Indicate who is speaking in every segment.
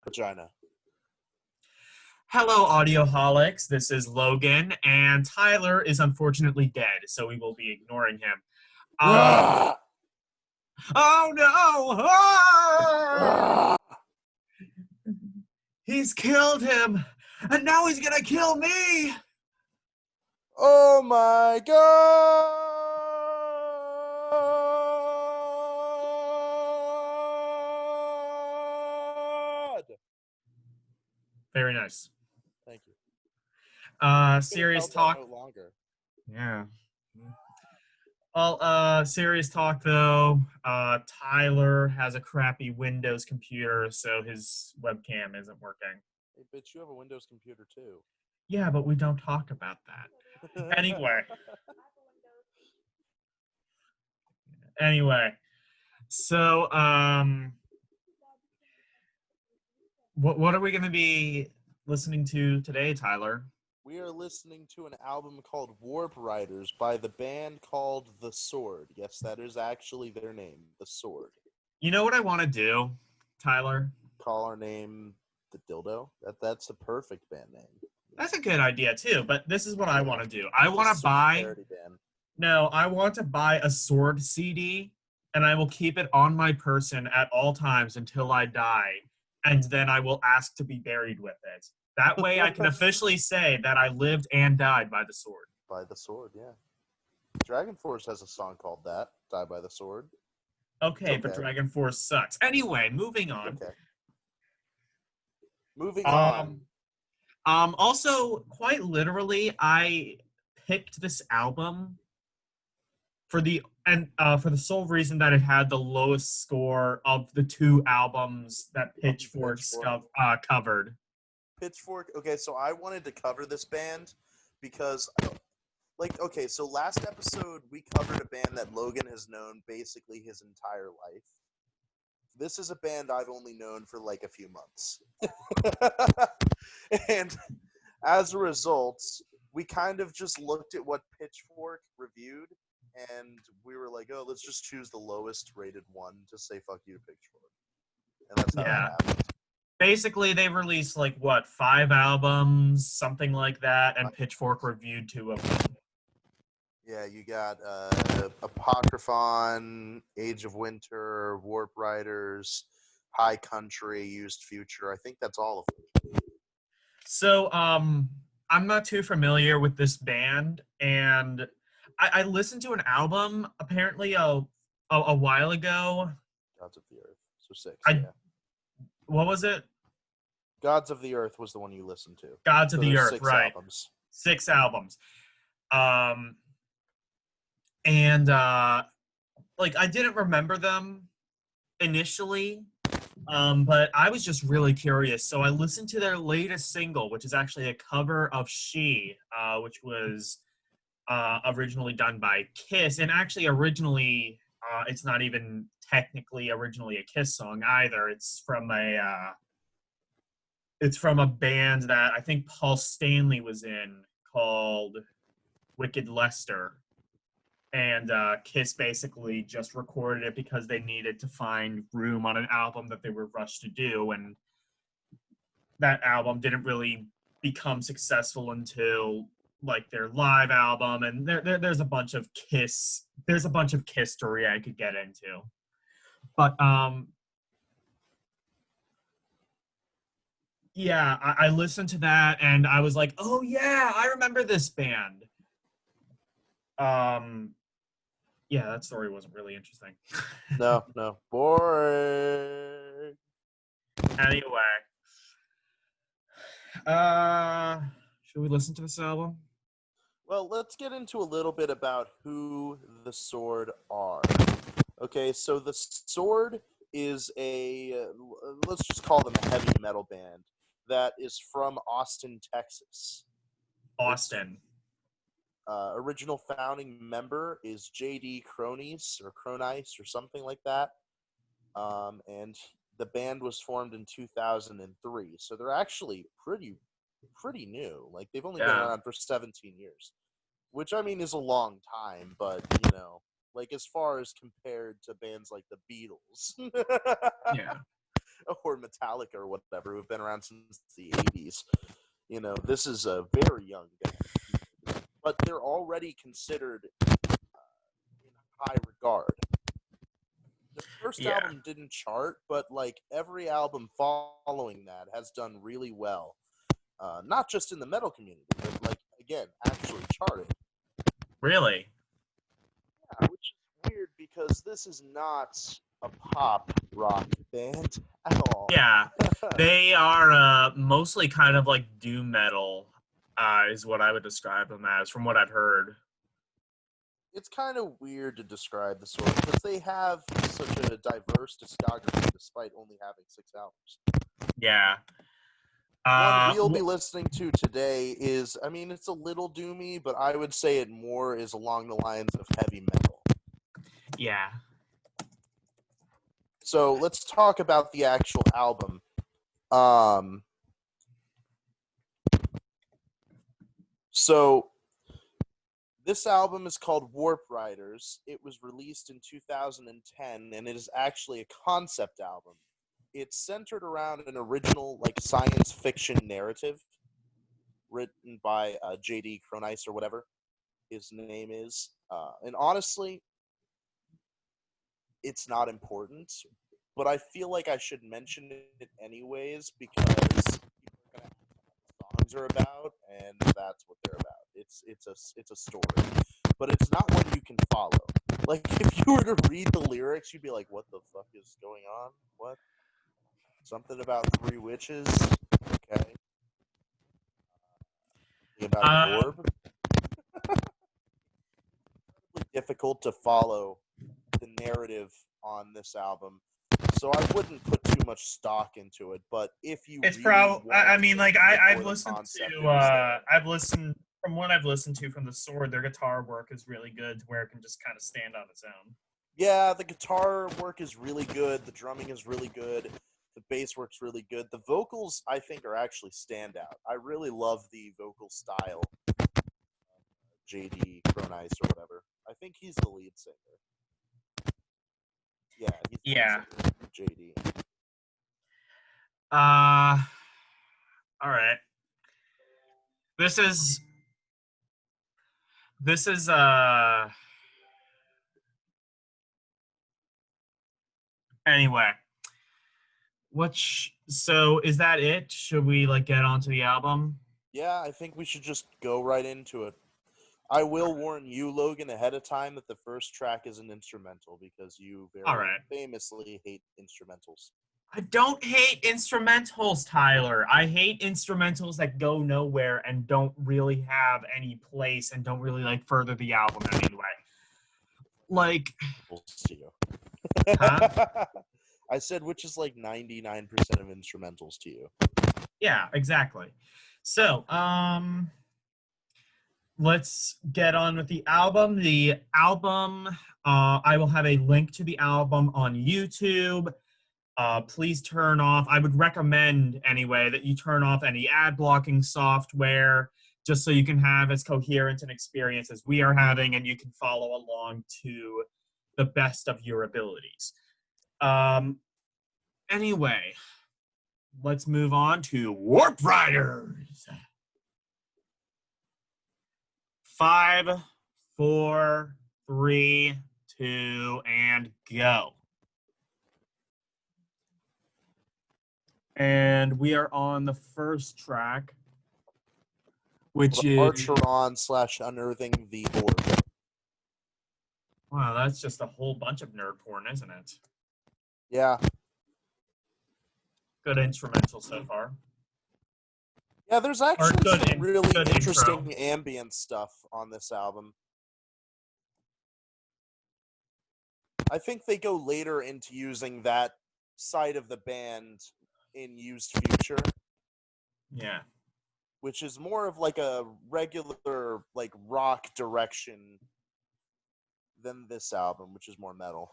Speaker 1: Vagina.
Speaker 2: Hello, Audioholics. This is Logan, and Tyler is unfortunately dead, so we will be ignoring him. Oh no! Ah! He's killed him, and now he's gonna kill me!
Speaker 1: Oh my god!
Speaker 2: Very nice.
Speaker 1: Thank you.
Speaker 2: Serious
Speaker 1: Held that
Speaker 2: talk.
Speaker 1: note longer.
Speaker 2: Yeah. Well, serious talk though. Tyler has a crappy Windows computer, so his webcam isn't working.
Speaker 1: Hey, bitch, you have a Windows computer too.
Speaker 2: Yeah, but we don't talk about that. Anyway, so what are we going to be listening to today, Tyler?
Speaker 1: We are listening to an album called Warp Riders by the band called The Sword. Yes, that is actually their name, The Sword.
Speaker 2: You know what I want to do, Tyler?
Speaker 1: Call our name The Dildo. That's a perfect band name.
Speaker 2: That's a good idea too, but this is what I want to do. I want to buy I want to buy a Sword CD, and I will keep it on my person at all times until I die, and then I will ask to be buried with it. That way I can officially say that I lived and died by the sword.
Speaker 1: By the sword, yeah. Dragon Force has a song called that, Die by the Sword.
Speaker 2: Okay, but Dragon Force sucks. Anyway, moving on.
Speaker 1: Okay. Moving on.
Speaker 2: Also, quite literally, I picked this album for the sole reason that it had the lowest score of the two albums that Pitchfork covered.
Speaker 1: Pitchfork. Okay, so I wanted to cover this band because, so last episode we covered a band that Logan has known basically his entire life. This is a band I've only known for like a few months. And as a result, we kind of just looked at what Pitchfork reviewed, and we were like, oh, let's just choose the lowest rated one to say fuck you to Pitchfork. And that's how that happened.
Speaker 2: Basically, they released, 5 albums, something like that, and Pitchfork reviewed 2 of them.
Speaker 1: Yeah, you got Apocryphon, Age of Winter, Warp Riders, High Country, Used Future. I think that's all of them.
Speaker 2: So, I'm not too familiar with this band, and I listened to an album apparently a while ago.
Speaker 1: Gods of the Earth. So 6,
Speaker 2: What was it?
Speaker 1: Gods of the Earth was the one you listened to.
Speaker 2: Gods of the Earth,
Speaker 1: 6
Speaker 2: right.
Speaker 1: Albums.
Speaker 2: 6 albums. I didn't remember them initially, but I was just really curious. So I listened to their latest single, which is actually a cover of She, which was originally done by Kiss. And actually originally, it's not even technically originally a Kiss song either. It's from a band that I think Paul Stanley was in called Wicked Lester. And Kiss basically just recorded it because they needed to find room on an album that they were rushed to do, and that album didn't really become successful until their live album. And there's a bunch of Kiss story I could get into, but yeah, I listened to that and I was like, oh yeah, I remember this band. Yeah, that story wasn't really interesting.
Speaker 1: No, boring.
Speaker 2: Anyway, should we listen to this album?
Speaker 1: Well, let's get into a little bit about who the Sword are. Okay, so the Sword is let's just call them a heavy metal band that is from Austin, Texas.
Speaker 2: Austin.
Speaker 1: Original founding member is J.D. Cronies or something like that. And the band was formed in 2003. So they're actually pretty new. Like, they've only been around for 17 years, which, I mean, is a long time, but, as far as compared to bands like the Beatles.
Speaker 2: Yeah.
Speaker 1: or Metallica or whatever, who've been around since the 80s. You know, this is a very young band, but they're already considered in high regard. The first
Speaker 2: Yeah.
Speaker 1: album didn't chart, but like every album following that has done really well. Not just in the metal community, but like again, actually charted.
Speaker 2: Really?
Speaker 1: Yeah, which is weird because this is not a pop rock band at all.
Speaker 2: Yeah. They are mostly kind of like doom metal, is what I would describe them as, from what I've heard.
Speaker 1: It's kind of weird to describe the sort because they have such a diverse discography despite only having 6 albums.
Speaker 2: Yeah.
Speaker 1: One we'll be listening to today is, I mean, it's a little doomy, but I would say it more is along the lines of heavy metal.
Speaker 2: Yeah.
Speaker 1: So let's talk about the actual album. So this album is called Warp Riders. It was released in 2010, and it is actually a concept album. It's centered around an original, like, science fiction narrative written by J.D. Cronice or whatever his name is. And honestly, it's not important, but I feel like I should mention it anyways because people are gonna ask what the songs are about, and that's what they're about. It's a story, but it's not one you can follow. Like if you were to read the lyrics, you'd be like, "What the fuck is going on? What? Something about 3 witches? Okay, about an orb." Difficult to follow the narrative on this album, so I wouldn't put too much stock into it. But if you,
Speaker 2: It's
Speaker 1: really
Speaker 2: probably. I mean, like I've
Speaker 1: listened
Speaker 2: to. I've listened from what I've listened to from the Sword. Their guitar work is really good, to where it can just kind of stand on its own.
Speaker 1: Yeah, the guitar work is really good. The drumming is really good. The bass work's really good. The vocals, I think, are actually standout. I really love the vocal style of J.D. Cronice or whatever. I think he's the lead singer. Yeah, he's the lead singer, J.D.
Speaker 2: All right. This is anyway. So is that it? Should we like get onto the album?
Speaker 1: Yeah, I think we should just go right into it. I will warn you, Logan, ahead of time that the first track is an instrumental because you very famously hate instrumentals.
Speaker 2: I don't hate instrumentals, Tyler. I hate instrumentals that go nowhere and don't really have any place and don't really like further the album in any way. Like,
Speaker 1: huh? I said, which is like 99% of instrumentals to you.
Speaker 2: Yeah, exactly. So, let's get on with the album. The album, I will have a link to the album on YouTube. Please turn off, I would recommend anyway, that you turn off any ad blocking software just so you can have as coherent an experience as we are having and you can follow along to the best of your abilities. Anyway, let's move on to Warp Riders. 5, 4, 3, 2, and go. And we are on the first track, which is
Speaker 1: Archeron/Unearthing the Orb.
Speaker 2: Wow, that's just a whole bunch of nerd porn, isn't it?
Speaker 1: Yeah.
Speaker 2: Good instrumental so far.
Speaker 1: Yeah, there's actually some really interesting ambient stuff on this album. I think they go later into using that side of the band in Used Future.
Speaker 2: Yeah.
Speaker 1: Which is more of like a regular like rock direction than this album, which is more metal.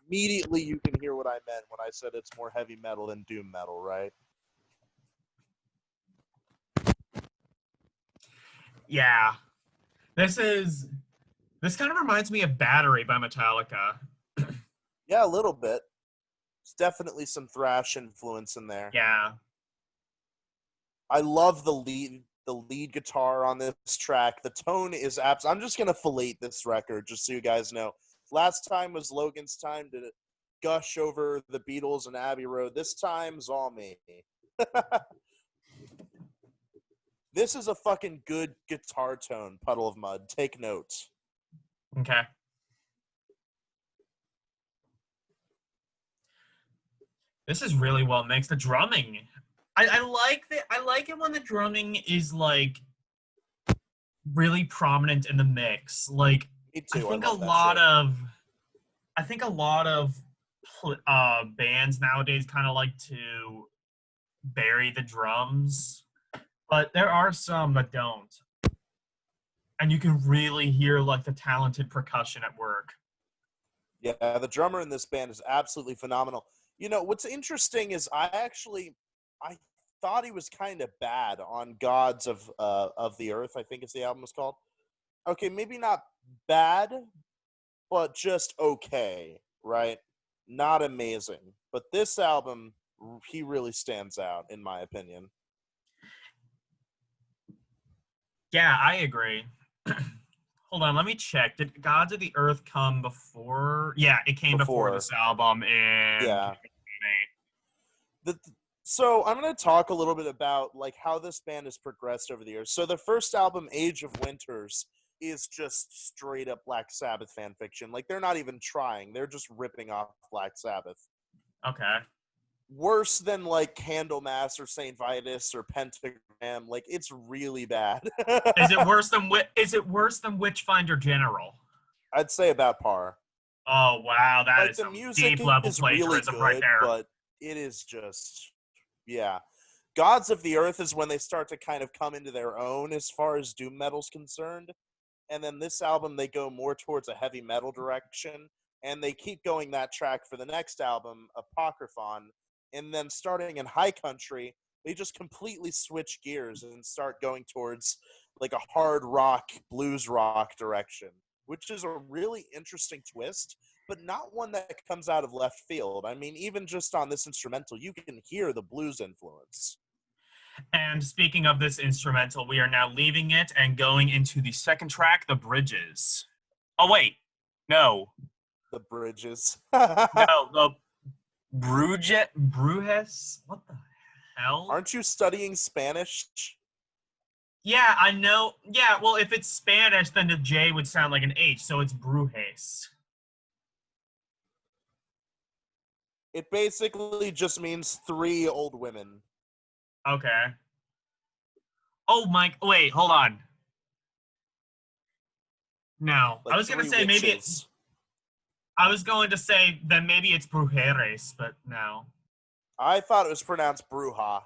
Speaker 1: Immediately you can hear what I meant when I said it's more heavy metal than doom metal, right?
Speaker 2: Yeah. This kind of reminds me of Battery by Metallica.
Speaker 1: Yeah, a little bit. There's definitely some thrash influence in there.
Speaker 2: Yeah.
Speaker 1: I love the lead guitar on this track. The tone is I'm just gonna fillet this record just so you guys know. Last time was Logan's time to gush over the Beatles and Abbey Road. This time's all me. This is a fucking good guitar tone, Puddle of Mud. Take notes.
Speaker 2: Okay. This is really well mixed. The drumming, I like that. I like it when the drumming is like really prominent in the mix. Like
Speaker 1: Me
Speaker 2: I
Speaker 1: too. I
Speaker 2: think a
Speaker 1: love that
Speaker 2: lot
Speaker 1: shit.
Speaker 2: of I think a lot of bands nowadays kind of like to bury the drums, but there are some that don't, and you can really hear like the talented percussion at work.
Speaker 1: Yeah, the drummer in this band is absolutely phenomenal. You know, what's interesting is I thought he was kind of bad on Gods of the Earth, I think is the album was called. Okay, maybe not bad, but just okay, right? Not amazing. But this album, he really stands out, in my opinion.
Speaker 2: Yeah, I agree. Hold on, let me check. Did Gods of the Earth come before? Yeah, it came before
Speaker 1: Before,
Speaker 2: this album in
Speaker 1: yeah.
Speaker 2: 2008.
Speaker 1: The, so I'm going to talk a little bit about like how this band has progressed over the years. So the first album, Age of Winters, is just straight up Black Sabbath fan fiction. Like they're not even trying; they're just ripping off Black Sabbath.
Speaker 2: Okay.
Speaker 1: Worse than like Candlemass or Saint Vitus or Pentagram. Like it's really bad.
Speaker 2: Is it worse than Witchfinder General?
Speaker 1: I'd say about par.
Speaker 2: Oh wow, that
Speaker 1: Like
Speaker 2: is
Speaker 1: the
Speaker 2: some
Speaker 1: music
Speaker 2: deep level
Speaker 1: is really
Speaker 2: plagiarism right
Speaker 1: good,
Speaker 2: there.
Speaker 1: but it is just yeah. Gods of the Earth is when they start to kind of come into their own as far as doom metal's concerned. And then this album they go more towards a heavy metal direction, and they keep going that track for the next album, Apocryphon, and then starting in High Country, they just completely switch gears and start going towards like a hard rock, blues rock direction, which is a really interesting twist, but not one that comes out of left field. I mean, even just on this instrumental, you can hear the blues influence.
Speaker 2: And speaking of this instrumental, we are now leaving it and going into the second track, The Bridges. Oh wait, no,
Speaker 1: The bridges.
Speaker 2: no, the Brujes. What the hell?
Speaker 1: Aren't you studying Spanish?
Speaker 2: Yeah, I know. Yeah, well, if it's Spanish, then the J would sound like an H, so it's Brujes.
Speaker 1: It basically just means three old women.
Speaker 2: Okay. Oh, Mike. Wait, hold on. No, I
Speaker 1: Like
Speaker 2: was gonna
Speaker 1: three
Speaker 2: say maybe
Speaker 1: witches.
Speaker 2: I was going to say that maybe it's Brujeres, but no.
Speaker 1: I thought it was pronounced Bruja.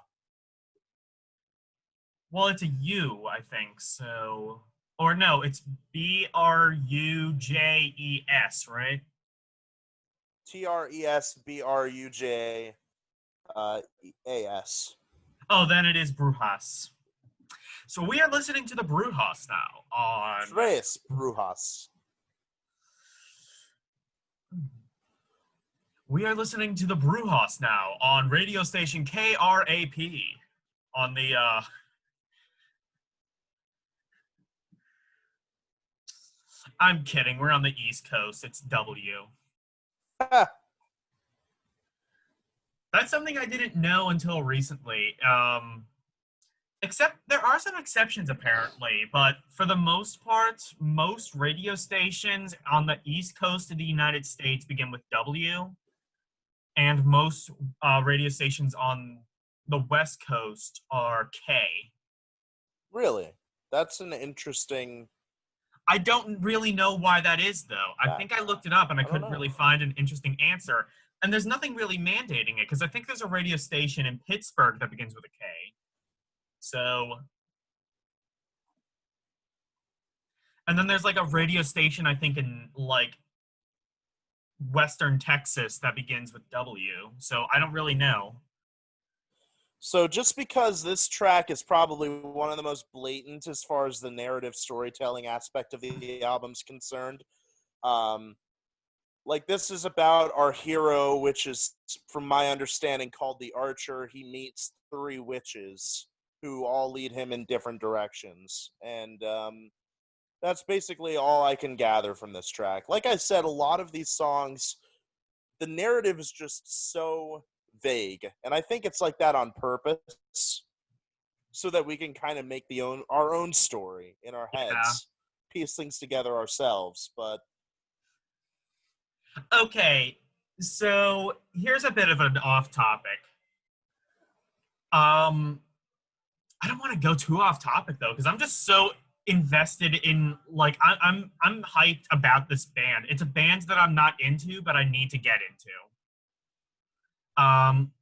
Speaker 2: Well, it's a U, I think. So, or no, it's Brujes, right?
Speaker 1: Tresbrujas.
Speaker 2: Oh, then it is Brujas. So we are listening to the Brujas now on.
Speaker 1: Tres Brujas.
Speaker 2: We are listening to the Brujas now on radio station KRAP on the. I'm kidding. We're on the East Coast. It's W. That's something I didn't know until recently. Except there are some exceptions apparently, but for the most part, most radio stations on the East Coast of the United States begin with W, and most radio stations on the West Coast are K.
Speaker 1: Really? That's an interesting
Speaker 2: I don't really know why that is, though. I think I
Speaker 1: fact.
Speaker 2: looked it up and I
Speaker 1: I don't
Speaker 2: couldn't
Speaker 1: know.
Speaker 2: really find an interesting answer. And there's nothing really mandating it because I think there's a radio station in Pittsburgh that begins with a K. So, and then there's like a radio station, I think, in like Western Texas that begins with W. So I don't really know.
Speaker 1: So just because this track is probably one of the most blatant as far as the narrative storytelling aspect of the album's concerned, um, like this is about our hero, which is, from my understanding, called the Archer. He meets three witches who all lead him in different directions, and that's basically all I can gather from this track. Like I said, a lot of these songs, the narrative is just so vague, and I think it's like that on purpose, so that we can kind of make our own story in our
Speaker 2: Yeah.
Speaker 1: heads, piece things together ourselves. But
Speaker 2: Okay, so here's a bit of an off topic. Um, I don't want to go too off topic though, because I'm just so invested in like I'm hyped about this band. It's a band that I'm not into, but I need to get into.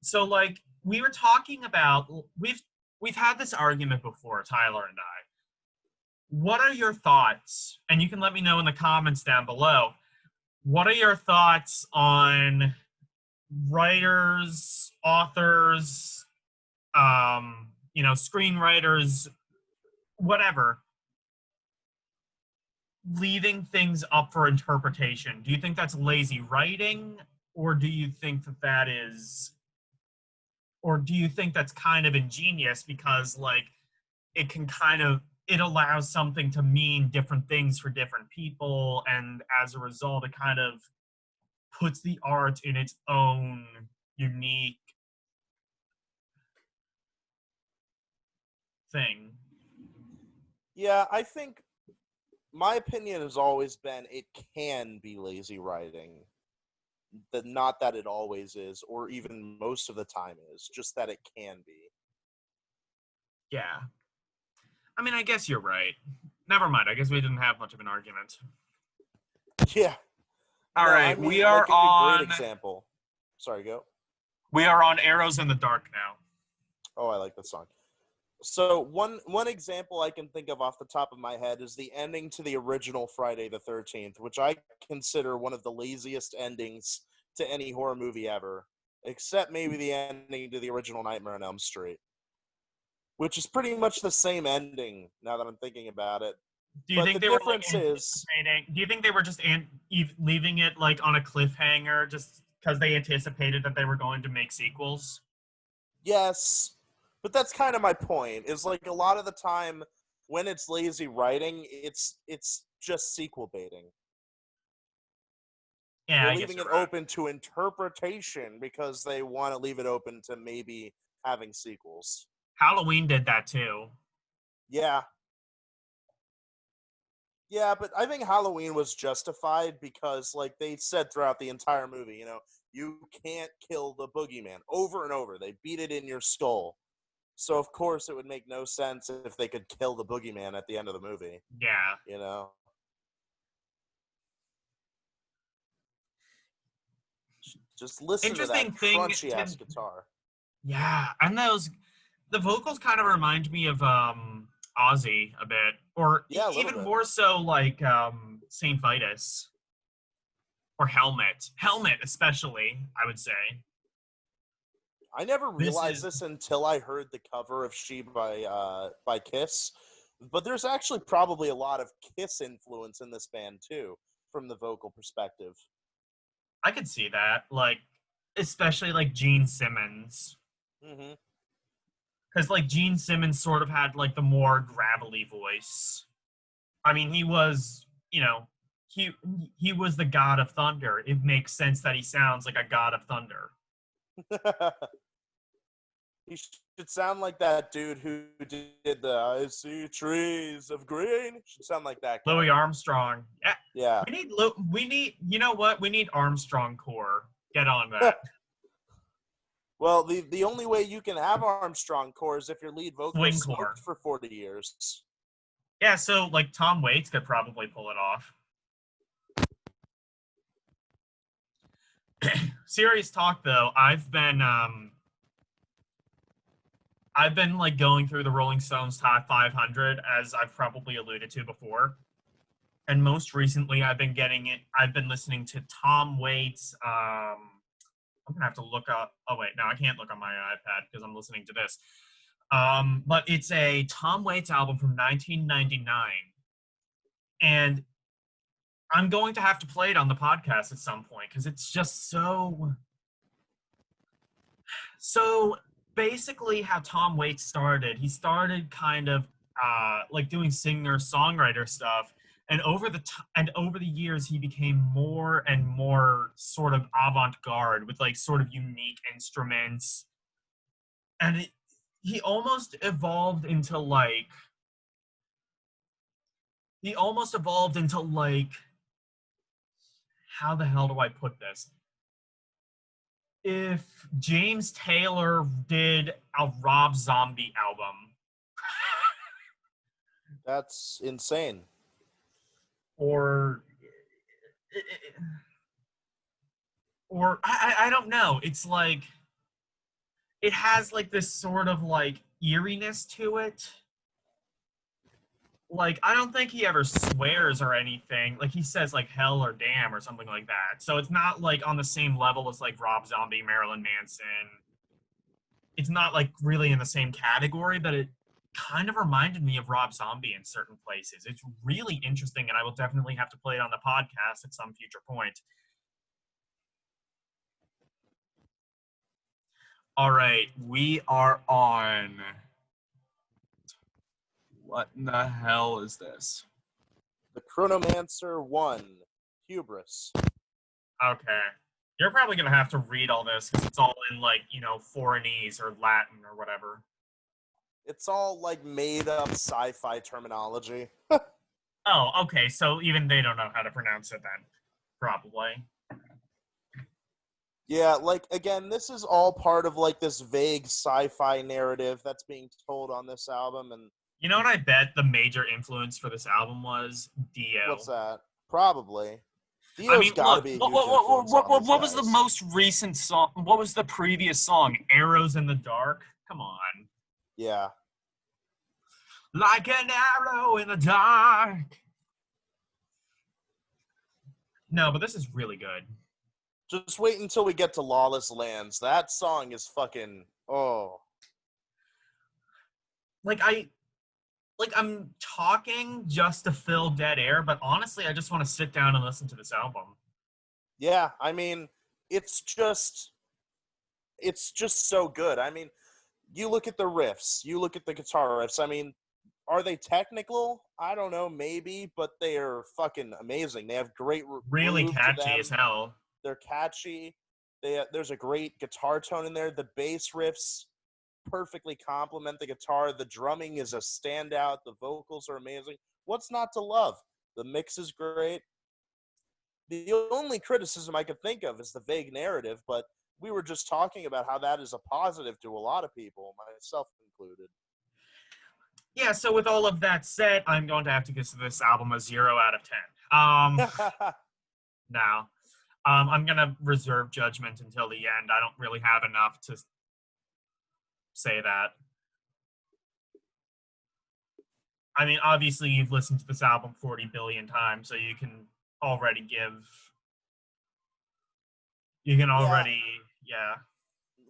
Speaker 2: So like we were talking about, we've had this argument before, Tyler and I. What are your thoughts? And you can let me know in the comments down below. What are your thoughts on writers, authors, screenwriters, whatever, leaving things up for interpretation? Do you think that's lazy writing, or do you think that is, or do you think that's kind of ingenious because like it can kind of, it allows something to mean different things for different people, and as a result it kind of puts the art in its own unique thing?
Speaker 1: yeah, I think my opinion has always been it can be lazy writing. That not that it always is, or even most of the time is, just that it can be.
Speaker 2: Yeah. I mean, I guess you're right. Never mind. I guess we didn't have much of an argument.
Speaker 1: Yeah.
Speaker 2: All
Speaker 1: No, I
Speaker 2: right, we
Speaker 1: mean,
Speaker 2: are
Speaker 1: like a great
Speaker 2: on
Speaker 1: example. Sorry, go.
Speaker 2: Arrows in the Dark now.
Speaker 1: Oh, I like that song. So one example I can think of off the top of my head is the ending to the original Friday the 13th, which I consider one of the laziest endings to any horror movie ever, except maybe the ending to the original Nightmare on Elm Street, which is pretty much the same ending now that I'm thinking about it.
Speaker 2: Do you
Speaker 1: But the
Speaker 2: think they were like
Speaker 1: difference is,
Speaker 2: anticipating? Do you think they were just leaving it like on a cliffhanger just because they anticipated that they were going to make sequels?
Speaker 1: yes, but that's kind of my point, is like a lot of the time when it's lazy writing, it's just sequel baiting.
Speaker 2: Yeah,
Speaker 1: They're
Speaker 2: I guess
Speaker 1: leaving
Speaker 2: you're
Speaker 1: it
Speaker 2: right.
Speaker 1: open to interpretation because they want to leave it open to maybe having sequels.
Speaker 2: Halloween did that too.
Speaker 1: Yeah. Yeah, but I think Halloween was justified because, like, they said throughout the entire movie, you can't kill the boogeyman over and over. They beat it in your skull. So, of course, it would make no sense if they could kill the boogeyman at the end of the movie,
Speaker 2: Yeah.
Speaker 1: you know? Just listen to
Speaker 2: Interesting
Speaker 1: that
Speaker 2: thing
Speaker 1: crunchy
Speaker 2: to,
Speaker 1: ass guitar.
Speaker 2: yeah, and the vocals kind of remind me of Ozzy a bit, or
Speaker 1: Yeah, a little
Speaker 2: even
Speaker 1: bit.
Speaker 2: more so like Saint Vitus or Helmet especially, I would say.
Speaker 1: I never
Speaker 2: This
Speaker 1: realized
Speaker 2: is
Speaker 1: this until I heard the cover of "She" by Kiss, but there's actually probably a lot of Kiss influence in this band too, from the vocal perspective.
Speaker 2: I could see that, like especially like Gene Simmons,
Speaker 1: Mm-hmm.
Speaker 2: because like Gene Simmons sort of had like the more gravelly voice. I mean, he was, he he was the god of thunder. It makes sense that he sounds like a god of thunder.
Speaker 1: He should sound like that dude who did the "I see trees of green." Should sound like that guy.
Speaker 2: Louis Armstrong. Yeah,
Speaker 1: Yeah.
Speaker 2: we need, you know what? We need Armstrong core. Get on that.
Speaker 1: Well, the only way you can have Armstrong core is if your lead
Speaker 2: Swing
Speaker 1: vocalist
Speaker 2: core.
Speaker 1: smoked for 40 years.
Speaker 2: Yeah, so like Tom Waits could probably pull it off. Serious talk though, I've been like going through the Rolling Stones top 500, as I've probably alluded to before. And most recently I've been listening to Tom Waits I'm gonna have to look up. Oh wait, no, I can't look on my iPad because I'm listening to this. But it's a Tom Waits album from 1999, and I'm going to have to play it on the podcast at some point because it's just so basically how Tom Waits started. He started kind of like doing singer-songwriter stuff, and over the years he became more and more sort of avant-garde with like sort of unique instruments, and he almost evolved into like how the hell do I put this? If James Taylor did a Rob Zombie album,
Speaker 1: That's insane.
Speaker 2: or I don't know. It's like it has like this sort of like eeriness to it. Like I don't think he ever swears or anything. Like he says like hell or damn or something like that. So it's not like on the same level as like Rob Zombie, Marilyn Manson. It's not like really in the same category, but it kind of reminded me of Rob Zombie in certain places. It's really interesting, and I will definitely have to play it on the podcast at some future point. All right, we are on. What in the hell is this?
Speaker 1: The Chronomancer 1, Hubris.
Speaker 2: Okay. You're probably going to have to read all this because it's all in, like, foreignese or Latin or whatever.
Speaker 1: It's all like made up sci-fi terminology.
Speaker 2: Oh, okay. So even they don't know how to pronounce it then. Probably.
Speaker 1: Yeah, like again, this is all part of like this vague sci-fi narrative that's being told on this album. And
Speaker 2: You know what I bet the major influence for this album was? Dio.
Speaker 1: what's that? Probably.
Speaker 2: I
Speaker 1: Dio's
Speaker 2: mean,
Speaker 1: got to
Speaker 2: look,
Speaker 1: be a
Speaker 2: what,
Speaker 1: huge influence on these
Speaker 2: what was the
Speaker 1: guys.
Speaker 2: most recent song? What was the previous song? Arrows in the Dark? Come on.
Speaker 1: Yeah.
Speaker 2: Like an arrow in the dark. No, but this is really good.
Speaker 1: Just wait until we get to Lawless Lands. That song is fucking
Speaker 2: Like I'm talking just to fill dead air, but honestly, I just want to sit down and listen to this album.
Speaker 1: Yeah, I mean, it's just so good. I mean, you look at the riffs, you look at the guitar riffs. I mean, are they technical? I don't know, maybe, but they are fucking amazing. They have great
Speaker 2: Really
Speaker 1: groove to
Speaker 2: catchy
Speaker 1: them.
Speaker 2: as hell.
Speaker 1: They're catchy. There's a great guitar tone in there. The bass riffs perfectly complement the guitar. The drumming is a standout. The vocals are amazing. What's not to love? The mix is great. The only criticism I could think of is the vague narrative, but we were just talking about how that is a positive to a lot of people, myself included.
Speaker 2: Yeah, so with all of that said, I'm going to have to give this album a 0 out of 10. Now, I'm going to reserve judgment until the end. I don't really have enough to say that. I mean, obviously, you've listened to this album 40 billion times, so you can already yeah.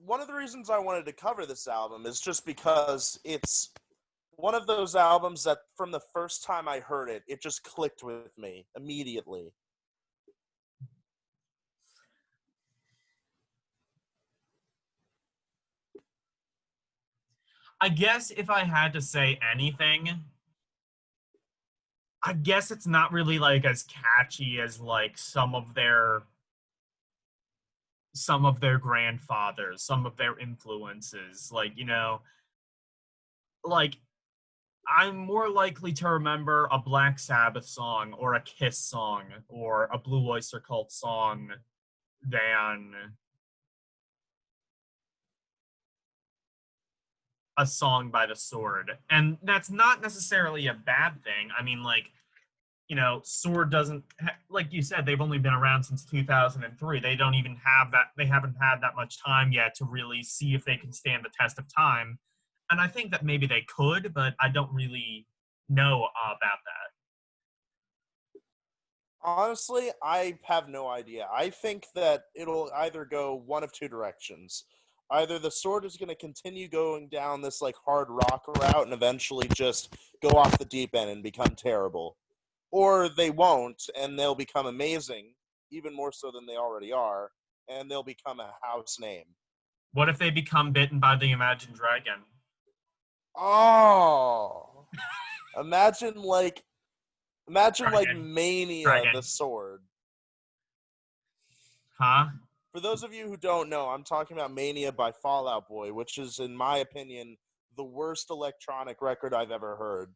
Speaker 1: One of the reasons I wanted to cover this album is just because it's one of those albums that from the first time I heard it, it just clicked with me immediately.
Speaker 2: I guess if I had to say anything, I guess it's not really like as catchy as like some of their grandfathers, some of their influences. Like, like I'm more likely to remember a Black Sabbath song or a Kiss song or a Blue Oyster Cult song than a song by The Sword. And that's not necessarily a bad thing. I mean, like, Sword doesn't, like you said, they've only been around since 2003. They don't even have that, they haven't had that much time yet to really see if they can stand the test of time. And I think that maybe they could, but I don't really know about that.
Speaker 1: Honestly, I have no idea. I think that it'll either go one of two directions. Either the Sword is going to continue going down this like hard rock route and eventually just go off the deep end and become terrible, or they won't and they'll become amazing, even more so than they already are, and they'll become a house name.
Speaker 2: What if they become bitten by the Imagine Dragon?
Speaker 1: Oh, imagine like
Speaker 2: Dragon.
Speaker 1: Mania
Speaker 2: Dragon.
Speaker 1: the Sword.
Speaker 2: Huh?
Speaker 1: For those of you who don't know, I'm talking about Mania by Fall Out Boy, which is, in my opinion, the worst electronic record I've ever heard.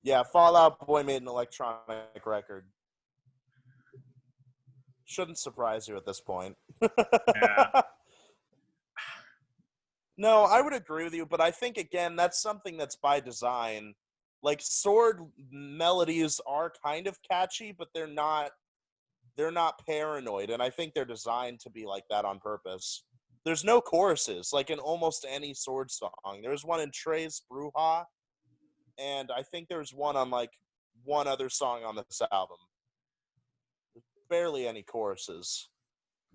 Speaker 1: Yeah, Fall Out Boy made an electronic record. Shouldn't surprise you at this point.
Speaker 2: Yeah.
Speaker 1: No, I would agree with you, but I think, again, that's something that's by design. Like, Sword melodies are kind of catchy, but they're not paranoid, and I think they're designed to be like that on purpose. There's no choruses, like in almost any Sword song. There's one in Trey's Bruja, and I think there's one on like one other song on this album. Barely any choruses.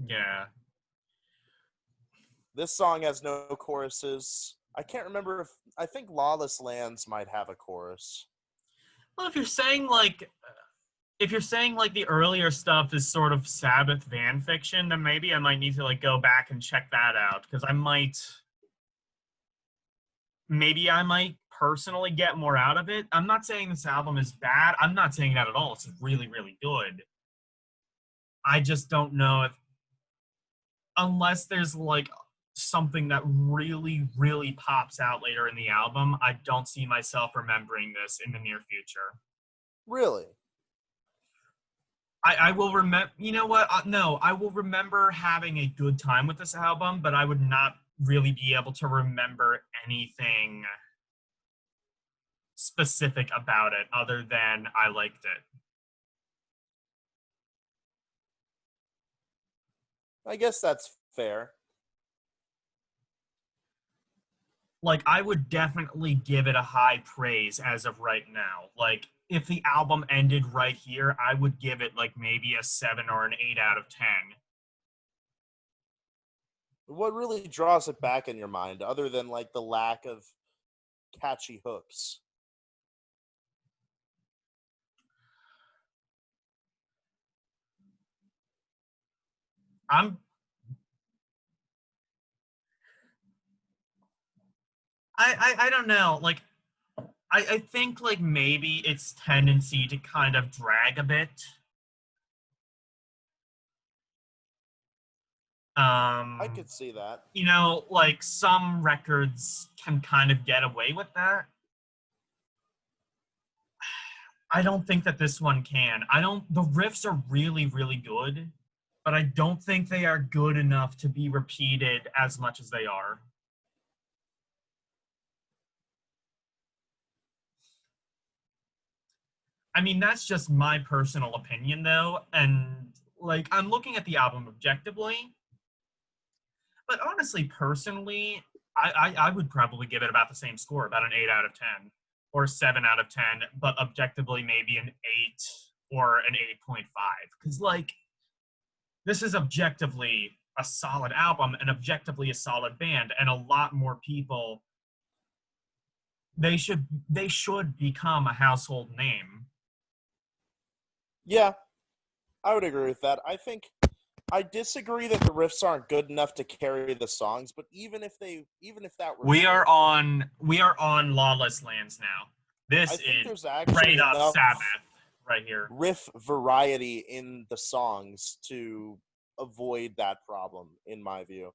Speaker 2: Yeah.
Speaker 1: This song has no choruses. I can't remember I think Lawless Lands might have a chorus.
Speaker 2: Well, if you're saying like the earlier stuff is sort of Sabbath fan fiction, then maybe I might need to like go back and check that out because maybe I might personally get more out of it. I'm not saying this album is bad. I'm not saying that at all. It's really, really good. I just don't know if, unless there's like something that really, really pops out later in the album, I don't see myself remembering this in the near future.
Speaker 1: Really?
Speaker 2: I will remember, you know what? No, I will remember having a good time with this album, but I would not really be able to remember anything specific about it other than I liked it.
Speaker 1: I guess that's fair.
Speaker 2: Like, I would definitely give it a high praise as of right now. Like, if the album ended right here, I would give it like maybe a 7 or an 8 out of 10.
Speaker 1: What really draws it back in your mind, other than like the lack of catchy hooks?
Speaker 2: I'm I don't know. Like I think like maybe its tendency to kind of drag a bit.
Speaker 1: I
Speaker 2: Um,
Speaker 1: could see that.
Speaker 2: like some records can kind of get away with that. I don't think that this one can. I don't the riffs are really, really good, but I don't think they are good enough to be repeated as much as they are. I mean, that's just my personal opinion though, and like I'm looking at the album objectively, but honestly, personally, I would probably give it about the same score, about an 8 out of 10 or 7 out of 10, but objectively maybe an 8 or an 8.5. Because, like, this is objectively a solid album and objectively a solid band, and a lot more people, they should become a household name.
Speaker 1: Yeah, I would agree with that. I disagree that the riffs aren't good enough to carry the songs, but even if that were
Speaker 2: We are
Speaker 1: true,
Speaker 2: on we are on Lawless Lands now.
Speaker 1: I
Speaker 2: This
Speaker 1: think
Speaker 2: is
Speaker 1: there's
Speaker 2: straight
Speaker 1: actually
Speaker 2: up
Speaker 1: enough
Speaker 2: Sabbath right here.
Speaker 1: riff variety in the songs to avoid that problem, in my view.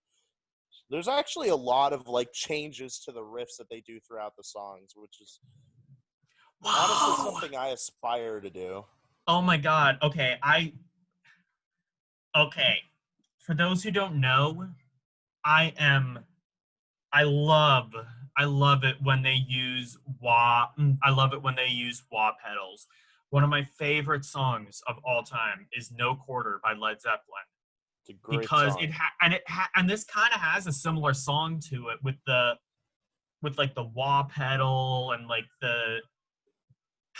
Speaker 1: There's actually a lot of like changes to the riffs that they do throughout the songs, which is honestly
Speaker 2: Whoa!
Speaker 1: something I aspire to do.
Speaker 2: Oh my god. Okay. For those who don't know, I am I love I love it when they use I love it when they use wah pedals. One of my favorite songs of all time is No Quarter by Led Zeppelin
Speaker 1: It's a great
Speaker 2: because
Speaker 1: song.
Speaker 2: and this kind of has a similar song to it with like the wah pedal and like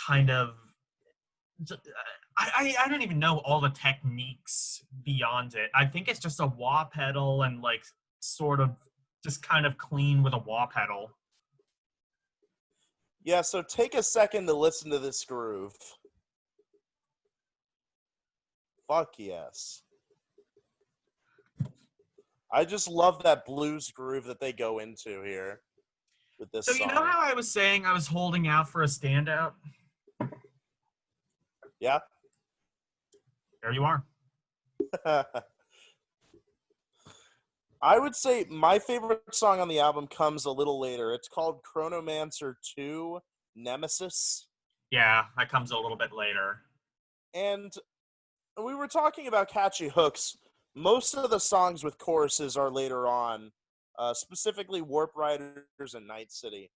Speaker 2: kind of I don't even know all the techniques beyond it. I think it's just a wah pedal and like sort of just kind of clean with a wah pedal.
Speaker 1: Yeah, so take a second to listen to this groove. Fuck yes. I just love that blues groove that they go into here with this
Speaker 2: So you know
Speaker 1: song.
Speaker 2: how I was saying I was holding out for a standout?
Speaker 1: Yeah?
Speaker 2: There you are.
Speaker 1: I would say my favorite song on the album comes a little later. It's called Chronomancer 2 Nemesis.
Speaker 2: Yeah, that comes a little bit later.
Speaker 1: And we were talking about catchy hooks. Most of the songs with choruses are later on, specifically Warp Riders and Night City.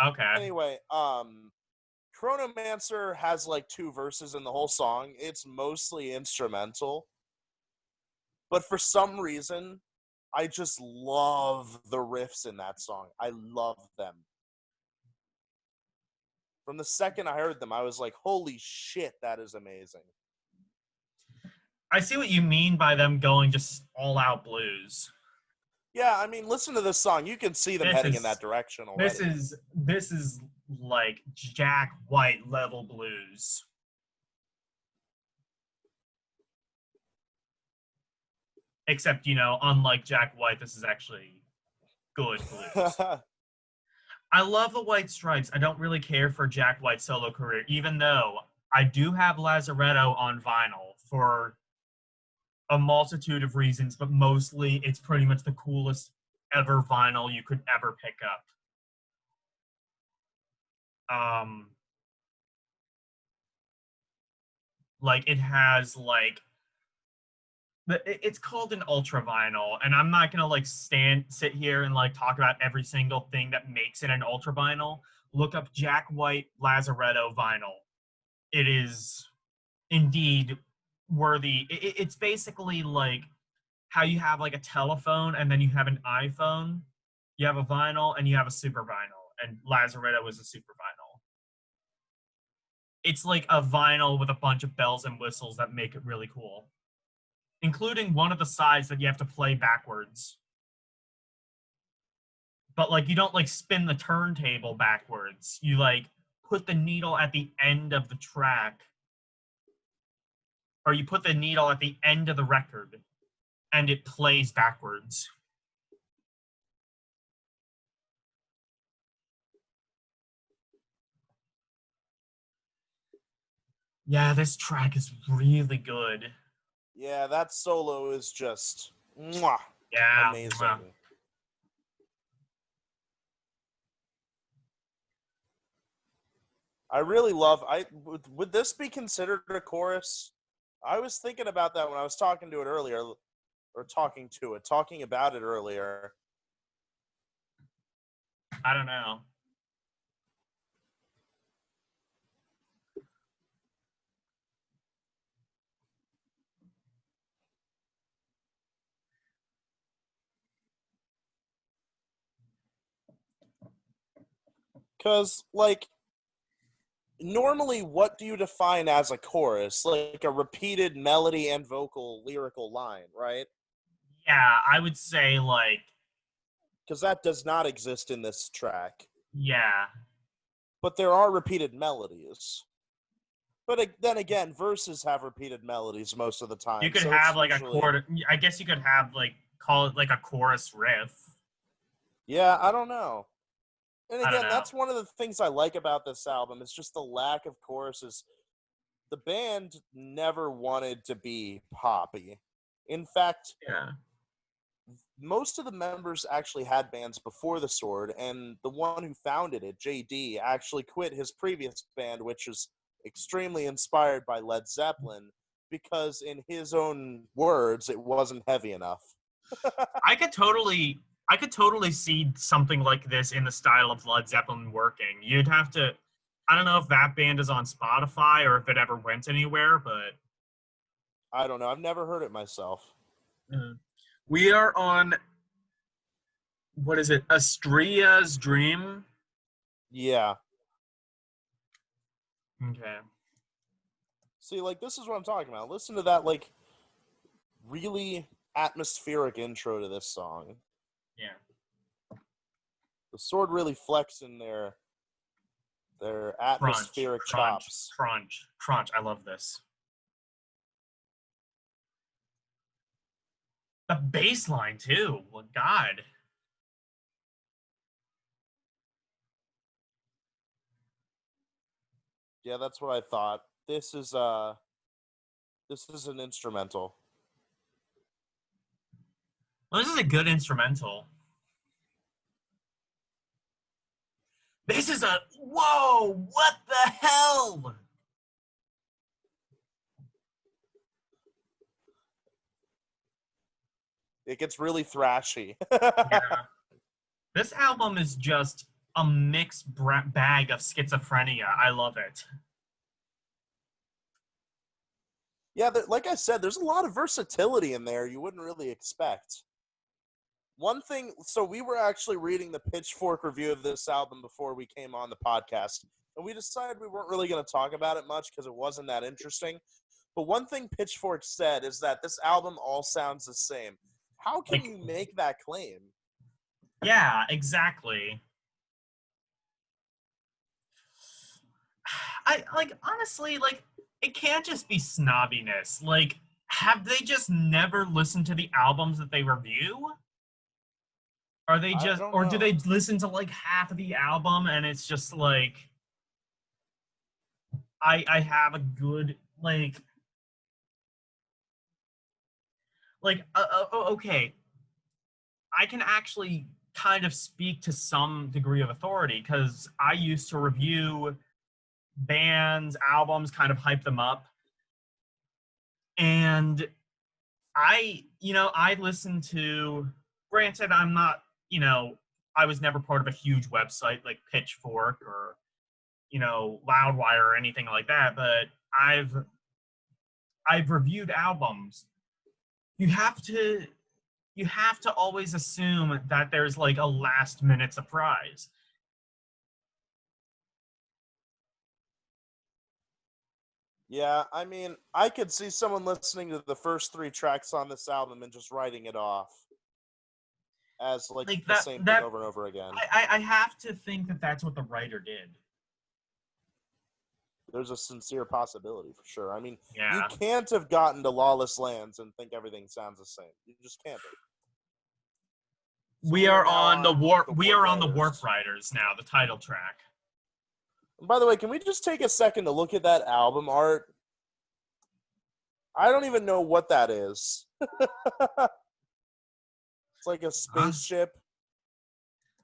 Speaker 2: Okay.
Speaker 1: Anyway, Chronomancer has like 2 verses in the whole song. It's mostly instrumental. But for some reason, I just love the riffs in that song. I love them. From the second I heard them, I was like, holy shit, that is amazing.
Speaker 2: I see what you mean by them going just all out blues.
Speaker 1: Yeah, I mean, listen to this song. You can see them
Speaker 2: This
Speaker 1: heading in
Speaker 2: is
Speaker 1: that direction
Speaker 2: this
Speaker 1: already.
Speaker 2: is this is like Jack White level blues. Except, unlike Jack White, this is actually good blues. I love the White Stripes. I don't really care for Jack White's solo career, even though I do have Lazaretto on vinyl for a multitude of reasons, but mostly it's pretty much the coolest ever vinyl you could ever pick up. Like it has like it's called an ultra vinyl, and I'm not gonna like sit here and like talk about every single thing that makes it an ultra vinyl. Look up Jack White Lazaretto vinyl. It is indeed worthy. It's basically like how you have like a telephone and then you have an iPhone. You have a vinyl and you have a super vinyl, and Lazaretto is a super vinyl. It's like a vinyl with a bunch of bells and whistles that make it really cool, including one of the sides that you have to play backwards. But like you don't like spin the turntable backwards. You like put the needle at the end of the track, or you put the needle at the end of the record and it plays backwards. Yeah, this track is really good.
Speaker 1: Yeah, that solo is just mwah,
Speaker 2: Yeah.
Speaker 1: amazing. I really love. Would this be considered a chorus? I was thinking about that when I was talking to it earlier, or talking about it earlier.
Speaker 2: I don't know.
Speaker 1: Because, like, normally, what do you define as a chorus? Like a repeated melody and vocal lyrical line, right?
Speaker 2: Yeah, I would say like
Speaker 1: Because that does not exist in this track.
Speaker 2: yeah.
Speaker 1: But there are repeated melodies. But then again, verses have repeated melodies most of the
Speaker 2: You
Speaker 1: time.
Speaker 2: could
Speaker 1: So it's
Speaker 2: have like a
Speaker 1: usually.
Speaker 2: chord. I guess you could have like call it like a chorus riff.
Speaker 1: Yeah, I don't know. And
Speaker 2: I don't
Speaker 1: again,
Speaker 2: know.
Speaker 1: that's one of the things I like about this album. It's just the lack of choruses. The band never wanted to be poppy. In fact,
Speaker 2: Yeah.
Speaker 1: most of the members actually had bands before the Sword, and the one who founded it, JD, actually quit his previous band, which was extremely inspired by Led Zeppelin, because in his own words, it wasn't heavy enough.
Speaker 2: I could totally see something like this in the style of Led Zeppelin working. You'd have to I don't know if that band is on Spotify or if it ever went anywhere, but
Speaker 1: I don't know. I've never heard it myself.
Speaker 2: we are on what is it? Astria's Dream.
Speaker 1: Yeah.
Speaker 2: Okay.
Speaker 1: See, like, this is what I'm talking about. Listen to that, like, really atmospheric intro to this song.
Speaker 2: Yeah.
Speaker 1: The Sword really flexing their atmospheric chops.
Speaker 2: Crunch. I love this. The bass line too. Well, God.
Speaker 1: Yeah, that's what I thought. This is an instrumental.
Speaker 2: Well, this is a good instrumental. This is a whoa! What the hell?
Speaker 1: It gets really thrashy.
Speaker 2: Yeah. This album is just a mixed bag of schizophrenia. I love it.
Speaker 1: Yeah, like I said, there's a lot of versatility in there you wouldn't really expect. One thing, so we were actually reading the Pitchfork review of this album before we came on the podcast, and we decided we weren't really going to talk about it much because it wasn't that interesting. But one thing Pitchfork said is that this album all sounds the same. How can
Speaker 2: Like,
Speaker 1: you make that claim?
Speaker 2: yeah, exactly. I like honestly, like it can't just be snobbiness. Like, have they just never listened to the albums that they review? Are they
Speaker 1: I
Speaker 2: just,
Speaker 1: don't
Speaker 2: or do they
Speaker 1: know.
Speaker 2: listen to like half of the album and it's just like, I have a good okay, I can actually kind of speak to some degree of authority because I used to review bands, albums, kind of hype them up, and I listened to, granted, I'm not, I was never part of a huge website like Pitchfork or, Loudwire or anything like that, but I've reviewed albums. You have to you have to always assume that there's like a last minute surprise.
Speaker 1: Yeah, I mean, I could see someone listening to the first 3 tracks on this album and just writing it off as like
Speaker 2: Like
Speaker 1: the
Speaker 2: that
Speaker 1: same thing
Speaker 2: that
Speaker 1: over and over again.
Speaker 2: I have to think that that's what the writer did.
Speaker 1: There's a sincere possibility for sure. I mean, you
Speaker 2: Yeah.
Speaker 1: can't have gotten to Lawless Lands and think everything sounds the same. You just can't have. So
Speaker 2: We
Speaker 1: we are
Speaker 2: are
Speaker 1: now
Speaker 2: on the
Speaker 1: on
Speaker 2: warp
Speaker 1: the
Speaker 2: we
Speaker 1: Warp
Speaker 2: are on the Warp
Speaker 1: Riders.
Speaker 2: Riders now, the title track.
Speaker 1: And by the way, can we just take a second to look at that album art? I don't even know what that is. It's like a
Speaker 2: Huh?
Speaker 1: spaceship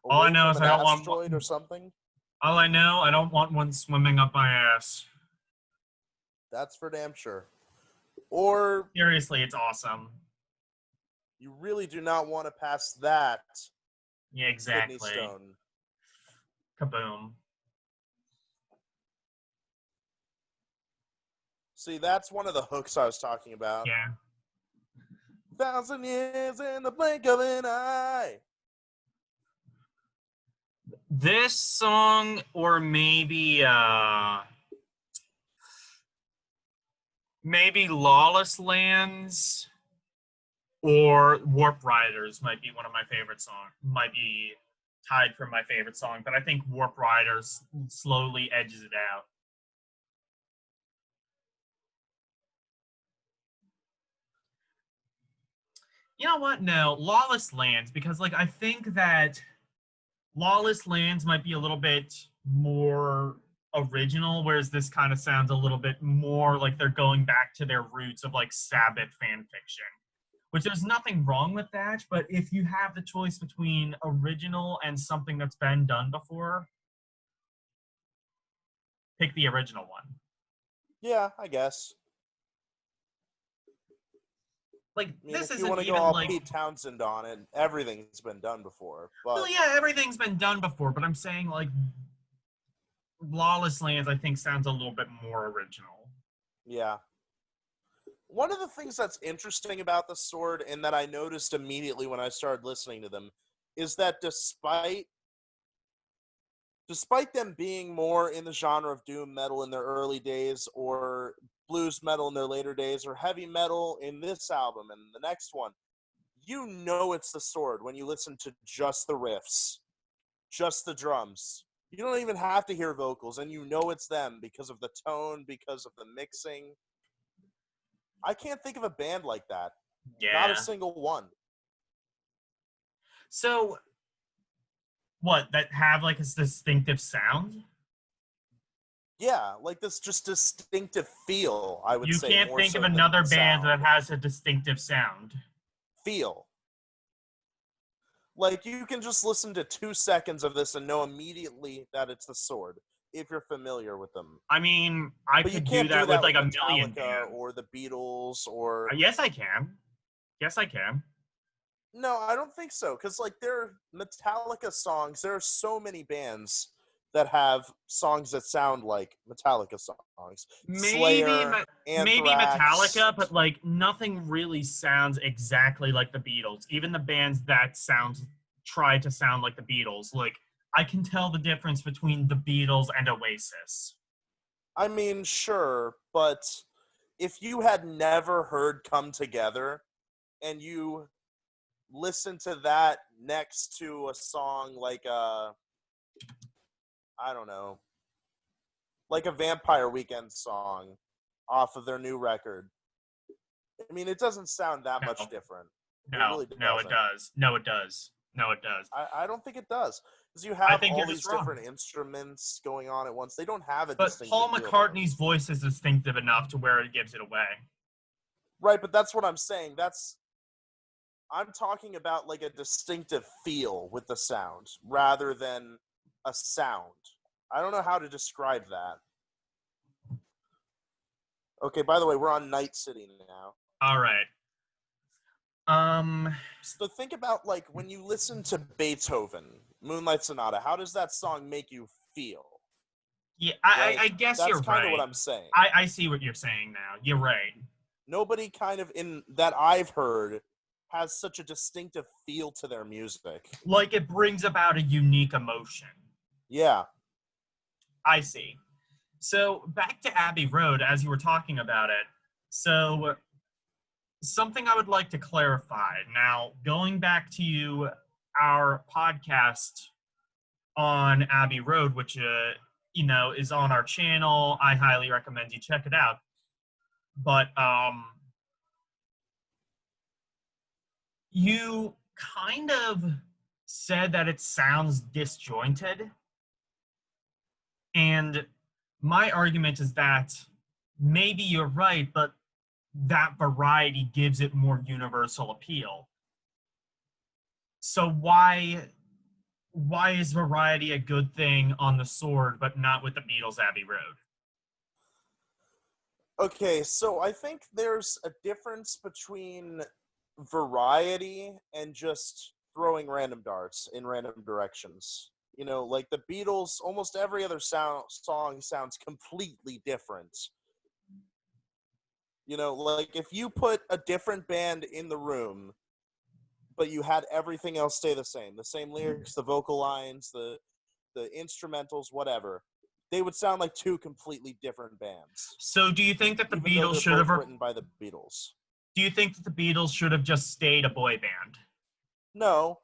Speaker 2: All I
Speaker 1: away
Speaker 2: know
Speaker 1: from
Speaker 2: is
Speaker 1: an
Speaker 2: I don't want
Speaker 1: asteroid or something.
Speaker 2: all I know, I don't want one swimming up my ass.
Speaker 1: That's for damn sure. Or
Speaker 2: Seriously, it's awesome.
Speaker 1: you really do not want to pass that
Speaker 2: Yeah,
Speaker 1: kidney
Speaker 2: exactly.
Speaker 1: stone.
Speaker 2: Kaboom.
Speaker 1: See, that's one of the hooks I was talking about.
Speaker 2: Yeah.
Speaker 1: 1,000 years in the blink of an eye.
Speaker 2: This song, or maybe Lawless Lands or Warp Riders might be one of my favorite songs. Might be tied for my favorite song, but I think Warp Riders slowly edges it out. You know what? No, Lawless Lands, because like I think that Lawless Lands might be a little bit more original, whereas this kind of sounds a little bit more like they're going back to their roots of like Sabbath fan fiction. Which there's nothing wrong with that, but if you have the choice between original and something that's been done before, pick the original one.
Speaker 1: Yeah, I guess.
Speaker 2: Like
Speaker 1: I mean,
Speaker 2: this
Speaker 1: if you
Speaker 2: isn't
Speaker 1: want to go
Speaker 2: even
Speaker 1: all
Speaker 2: like,
Speaker 1: Pete Townsend on it, everything's been done before.
Speaker 2: well,
Speaker 1: But
Speaker 2: yeah, everything's been done before, but I'm saying like Lawless Lands I think sounds a little bit more original.
Speaker 1: yeah. One of the things that's interesting about the Sword, and that I noticed immediately when I started listening to them, is that despite despite them being more in the genre of doom metal in their early days, or blues metal in their later days, or heavy metal in this album and the next one, you know it's the Sword when you listen to just the riffs, just the drums. You don't even have to hear vocals, and you know it's them because of the tone, because of the mixing. I can't think of a band like that. Not a
Speaker 2: Yeah.
Speaker 1: single one.
Speaker 2: So, what, that have like a distinctive sound?
Speaker 1: Yeah, like this just distinctive feel, I would
Speaker 2: You
Speaker 1: say,
Speaker 2: can't
Speaker 1: more
Speaker 2: think of
Speaker 1: so than
Speaker 2: another band
Speaker 1: sound.
Speaker 2: that has a distinctive sound.
Speaker 1: Feel. Like, you can just listen to 2 seconds of this and know immediately that it's the Sword, if you're familiar with them.
Speaker 2: I mean, I
Speaker 1: But you
Speaker 2: could do
Speaker 1: can't do
Speaker 2: that with
Speaker 1: that
Speaker 2: like
Speaker 1: with
Speaker 2: a million
Speaker 1: Metallica
Speaker 2: bands.
Speaker 1: or the Beatles or...
Speaker 2: Yes, I can. Yes, I can.
Speaker 1: No, I don't think so, because, like, there are Metallica songs. There are so many bands that have songs that sound like Metallica songs.
Speaker 2: Maybe,
Speaker 1: Slayer,
Speaker 2: maybe
Speaker 1: Anthrax.
Speaker 2: Metallica, but like nothing really sounds exactly like the Beatles. Even the bands that try to sound like the Beatles. Like I can tell the difference between the Beatles and Oasis.
Speaker 1: I mean, sure, but if you had never heard Come Together and you listen to that next to a song like I don't know, like a Vampire Weekend song off of their new record, I mean, it doesn't sound that much
Speaker 2: No,
Speaker 1: different. It
Speaker 2: no,
Speaker 1: really
Speaker 2: no, it
Speaker 1: doesn't.
Speaker 2: does. No, it does. No, it does.
Speaker 1: I don't think it does, because you
Speaker 2: I
Speaker 1: have
Speaker 2: think
Speaker 1: all
Speaker 2: you're just
Speaker 1: these
Speaker 2: wrong.
Speaker 1: different instruments going on at once. They don't have a
Speaker 2: But
Speaker 1: distinctive
Speaker 2: Paul
Speaker 1: feel to them.
Speaker 2: McCartney's voice is distinctive enough to where it gives it away.
Speaker 1: Right, but that's what I'm saying. I'm talking about like a distinctive feel with the sound rather than a sound. I don't know how to describe that. Okay, by the way, we're on Night City now.
Speaker 2: All right. Um,
Speaker 1: So think about, like, when you listen to Beethoven, Moonlight Sonata, how does that song make you feel?
Speaker 2: yeah,
Speaker 1: Right?
Speaker 2: I guess
Speaker 1: That's
Speaker 2: you're
Speaker 1: kind of what
Speaker 2: right.
Speaker 1: I'm saying.
Speaker 2: I see what you're saying now. You're right.
Speaker 1: Nobody kind of in that I've heard has such a distinctive feel to their music.
Speaker 2: Like it brings about a unique emotion.
Speaker 1: Yeah.
Speaker 2: I see. So back to Abbey Road as you were talking about it. So something I would like to clarify. Now, going back to our podcast on Abbey Road, which is on our channel. I highly recommend you check it out. But you kind of said that it sounds disjointed. And my argument is that maybe you're right, but that variety gives it more universal appeal. So why is variety a good thing on the Sword, but not with the Beatles' Abbey Road?
Speaker 1: Okay, so I think there's a difference between variety and just throwing random darts in random directions. You know, like the Beatles, almost every other song sounds completely different. You know, like if you put a different band in the room, but you had everything else stay the same lyrics, the vocal lines, the instrumentals, whatever, they would sound like two completely different bands,
Speaker 2: So do you think that the
Speaker 1: even though
Speaker 2: Beatles
Speaker 1: they're
Speaker 2: should have
Speaker 1: both written by the Beatles.
Speaker 2: do you think that the Beatles should have just stayed a boy band?
Speaker 1: No,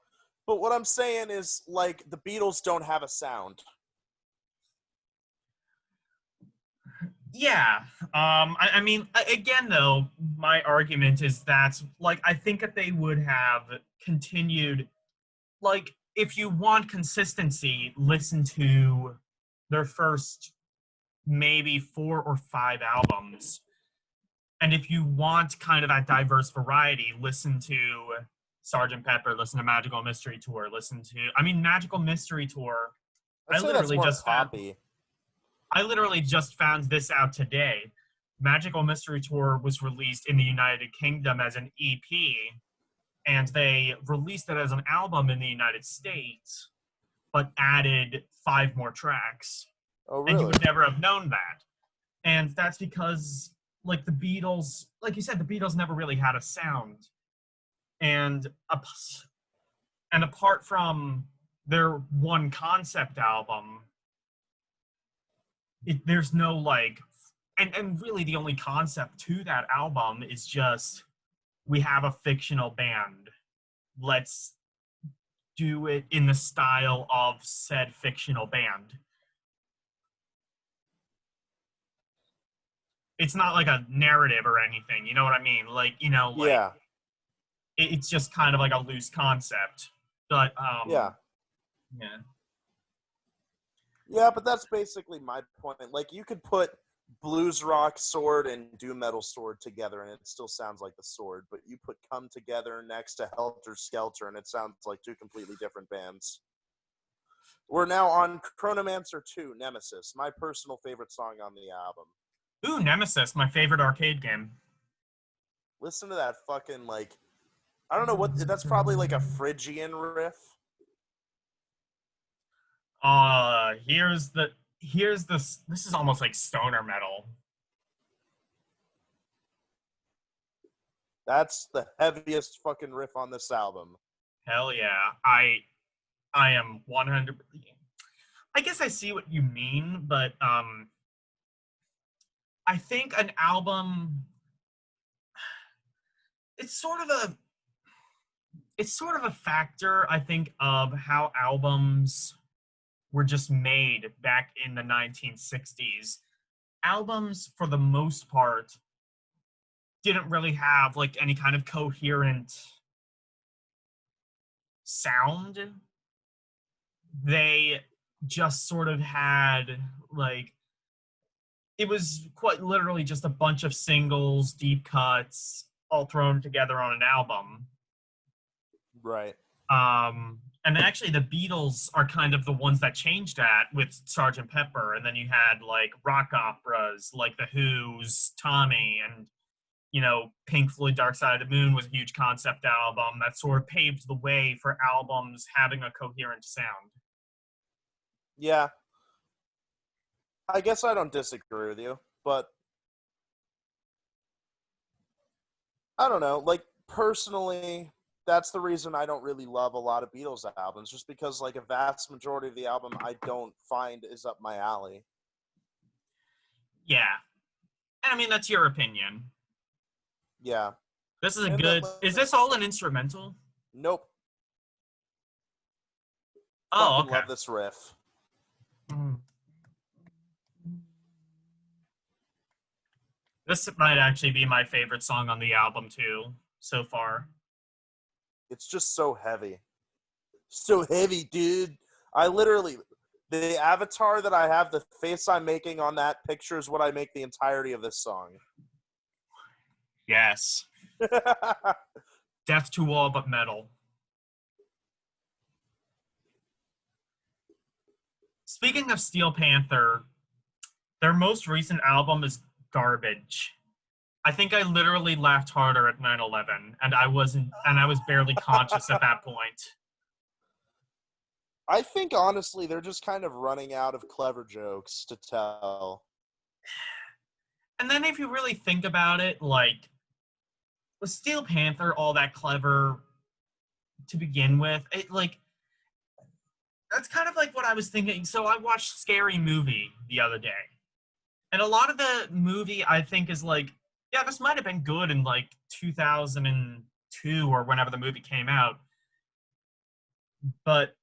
Speaker 1: but what I'm saying is, like, the Beatles don't have a sound.
Speaker 2: Yeah. I mean, again, though, my argument is that, like, I think if they would have continued, like, if you want consistency, listen to their first maybe 4 or 5 albums. And if you want kind of that diverse variety, listen to Sergeant Pepper, listen to Magical Mystery Tour, Magical Mystery Tour.
Speaker 1: I'd
Speaker 2: I
Speaker 1: say that's
Speaker 2: literally
Speaker 1: more
Speaker 2: just found
Speaker 1: poppy.
Speaker 2: I literally just found this out today. Magical Mystery Tour was released in the United Kingdom as an EP, and they released it as an album in the United States, but added 5 more tracks.
Speaker 1: Oh,
Speaker 2: And you
Speaker 1: really?
Speaker 2: would never have known that. And that's because, like the Beatles, like you said, the Beatles never really had a sound. And apart from their one concept album, there's no like, and really the only concept to that album is just we have a fictional band. Let's do it in the style of said fictional band. It's not like a narrative or anything. You know what I mean? Like, like
Speaker 1: Yeah,
Speaker 2: it's just kind of like a loose concept. But
Speaker 1: yeah.
Speaker 2: yeah.
Speaker 1: Yeah, but that's basically my point. Like, you could put blues rock sword and doom metal sword together, and it still sounds like the sword. But you put Come Together next to Helter Skelter, and it sounds like two completely different bands. We're now on Chronomancer 2, Nemesis, my personal favorite song on the album.
Speaker 2: Ooh, Nemesis, my favorite arcade game.
Speaker 1: Listen to that fucking, like, I don't know what, that's probably like a Phrygian riff.
Speaker 2: This is almost like stoner metal.
Speaker 1: That's the heaviest fucking riff on this album.
Speaker 2: Hell yeah. I am 100. I guess I see what you mean, but I think an album it's sort of a it's sort of a factor, I think, of how albums were just made back in the 1960s. Albums, for the most part, didn't really have like any kind of coherent sound. They just sort of had like it was quite literally just a bunch of singles, deep cuts, all thrown together on an album.
Speaker 1: Right.
Speaker 2: And actually, the Beatles are kind of the ones that changed that with Sgt. Pepper, and then you had like rock operas like The Who's Tommy, and Pink Floyd Dark Side of the Moon was a huge concept album that sort of paved the way for albums having a coherent sound.
Speaker 1: Yeah. I guess I don't disagree with you, but I don't know. Like, personally, that's the reason I don't really love a lot of Beatles albums, just because, like, a vast majority of the album I don't find is up my alley.
Speaker 2: Yeah. And I mean, that's your opinion.
Speaker 1: Yeah.
Speaker 2: This is a
Speaker 1: And
Speaker 2: good. Is this all an instrumental?
Speaker 1: Nope.
Speaker 2: Oh,
Speaker 1: Fucking
Speaker 2: okay.
Speaker 1: love this riff.
Speaker 2: Mm. This might actually be my favorite song on the album, too, so far.
Speaker 1: It's just so heavy. So heavy, dude. I literally, the avatar that I have, the face I'm making on that picture is what I make the entirety of this song.
Speaker 2: Yes. Death to all but metal. Speaking of Steel Panther, their most recent album is garbage. I think I literally laughed harder at 9/11, and I was barely conscious at that point.
Speaker 1: I think, honestly, they're just kind of running out of clever jokes to tell.
Speaker 2: And then if you really think about it, like, was Steel Panther all that clever to begin with? That's kind of like what I was thinking. So I watched Scary Movie the other day. And a lot of the movie I think is like, yeah, this might have been good in like 2002 or whenever the movie came out. But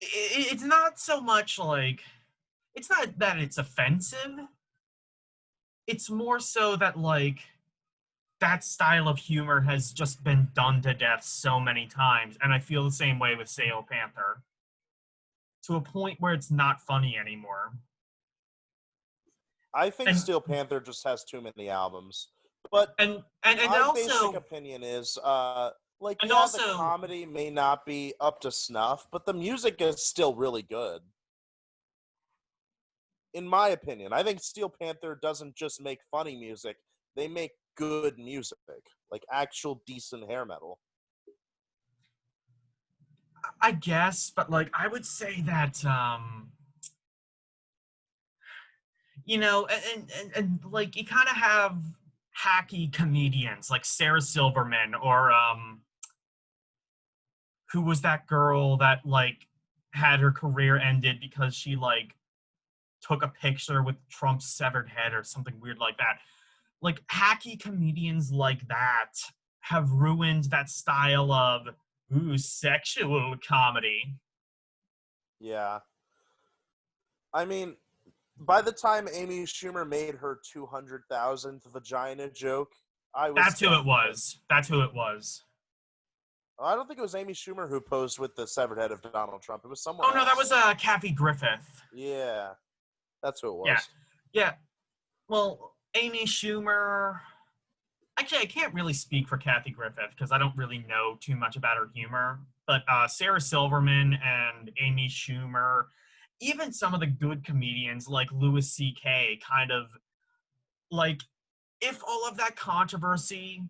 Speaker 2: it's not so much like, it's not that it's offensive. It's more so that like that style of humor has just been done to death so many times. And I feel the same way with Steel Panther to a point where it's not funny anymore.
Speaker 1: I think
Speaker 2: And
Speaker 1: Steel Panther just has too many albums. But
Speaker 2: and
Speaker 1: my basic
Speaker 2: also
Speaker 1: opinion is, like,
Speaker 2: and
Speaker 1: yeah, the
Speaker 2: also
Speaker 1: comedy may not be up to snuff, but the music is still really good. In my opinion, I think Steel Panther doesn't just make funny music; they make good music, like actual decent hair metal.
Speaker 2: I guess, but like I would say that and like you kind of have hacky comedians like Sarah Silverman or who was that girl that like had her career ended because she like took a picture with Trump's severed head or something weird like that. Like, hacky comedians like that have ruined that style of, sexual comedy.
Speaker 1: Yeah. I mean, by the time Amy Schumer made her 200,000th vagina joke, I was
Speaker 2: That's who
Speaker 1: done.
Speaker 2: it was. That's who it was.
Speaker 1: I don't think it was Amy Schumer who posed with the severed head of Donald Trump. It was someone
Speaker 2: Oh,
Speaker 1: else.
Speaker 2: no, that was Kathy Griffith.
Speaker 1: Yeah, that's who it
Speaker 2: Yeah.
Speaker 1: was.
Speaker 2: Yeah. Well, Amy Schumer. Actually, I can't really speak for Kathy Griffith because I don't really know too much about her humor. But Sarah Silverman and Amy Schumer, even some of the good comedians like Louis C.K., kind of like, if all of that controversy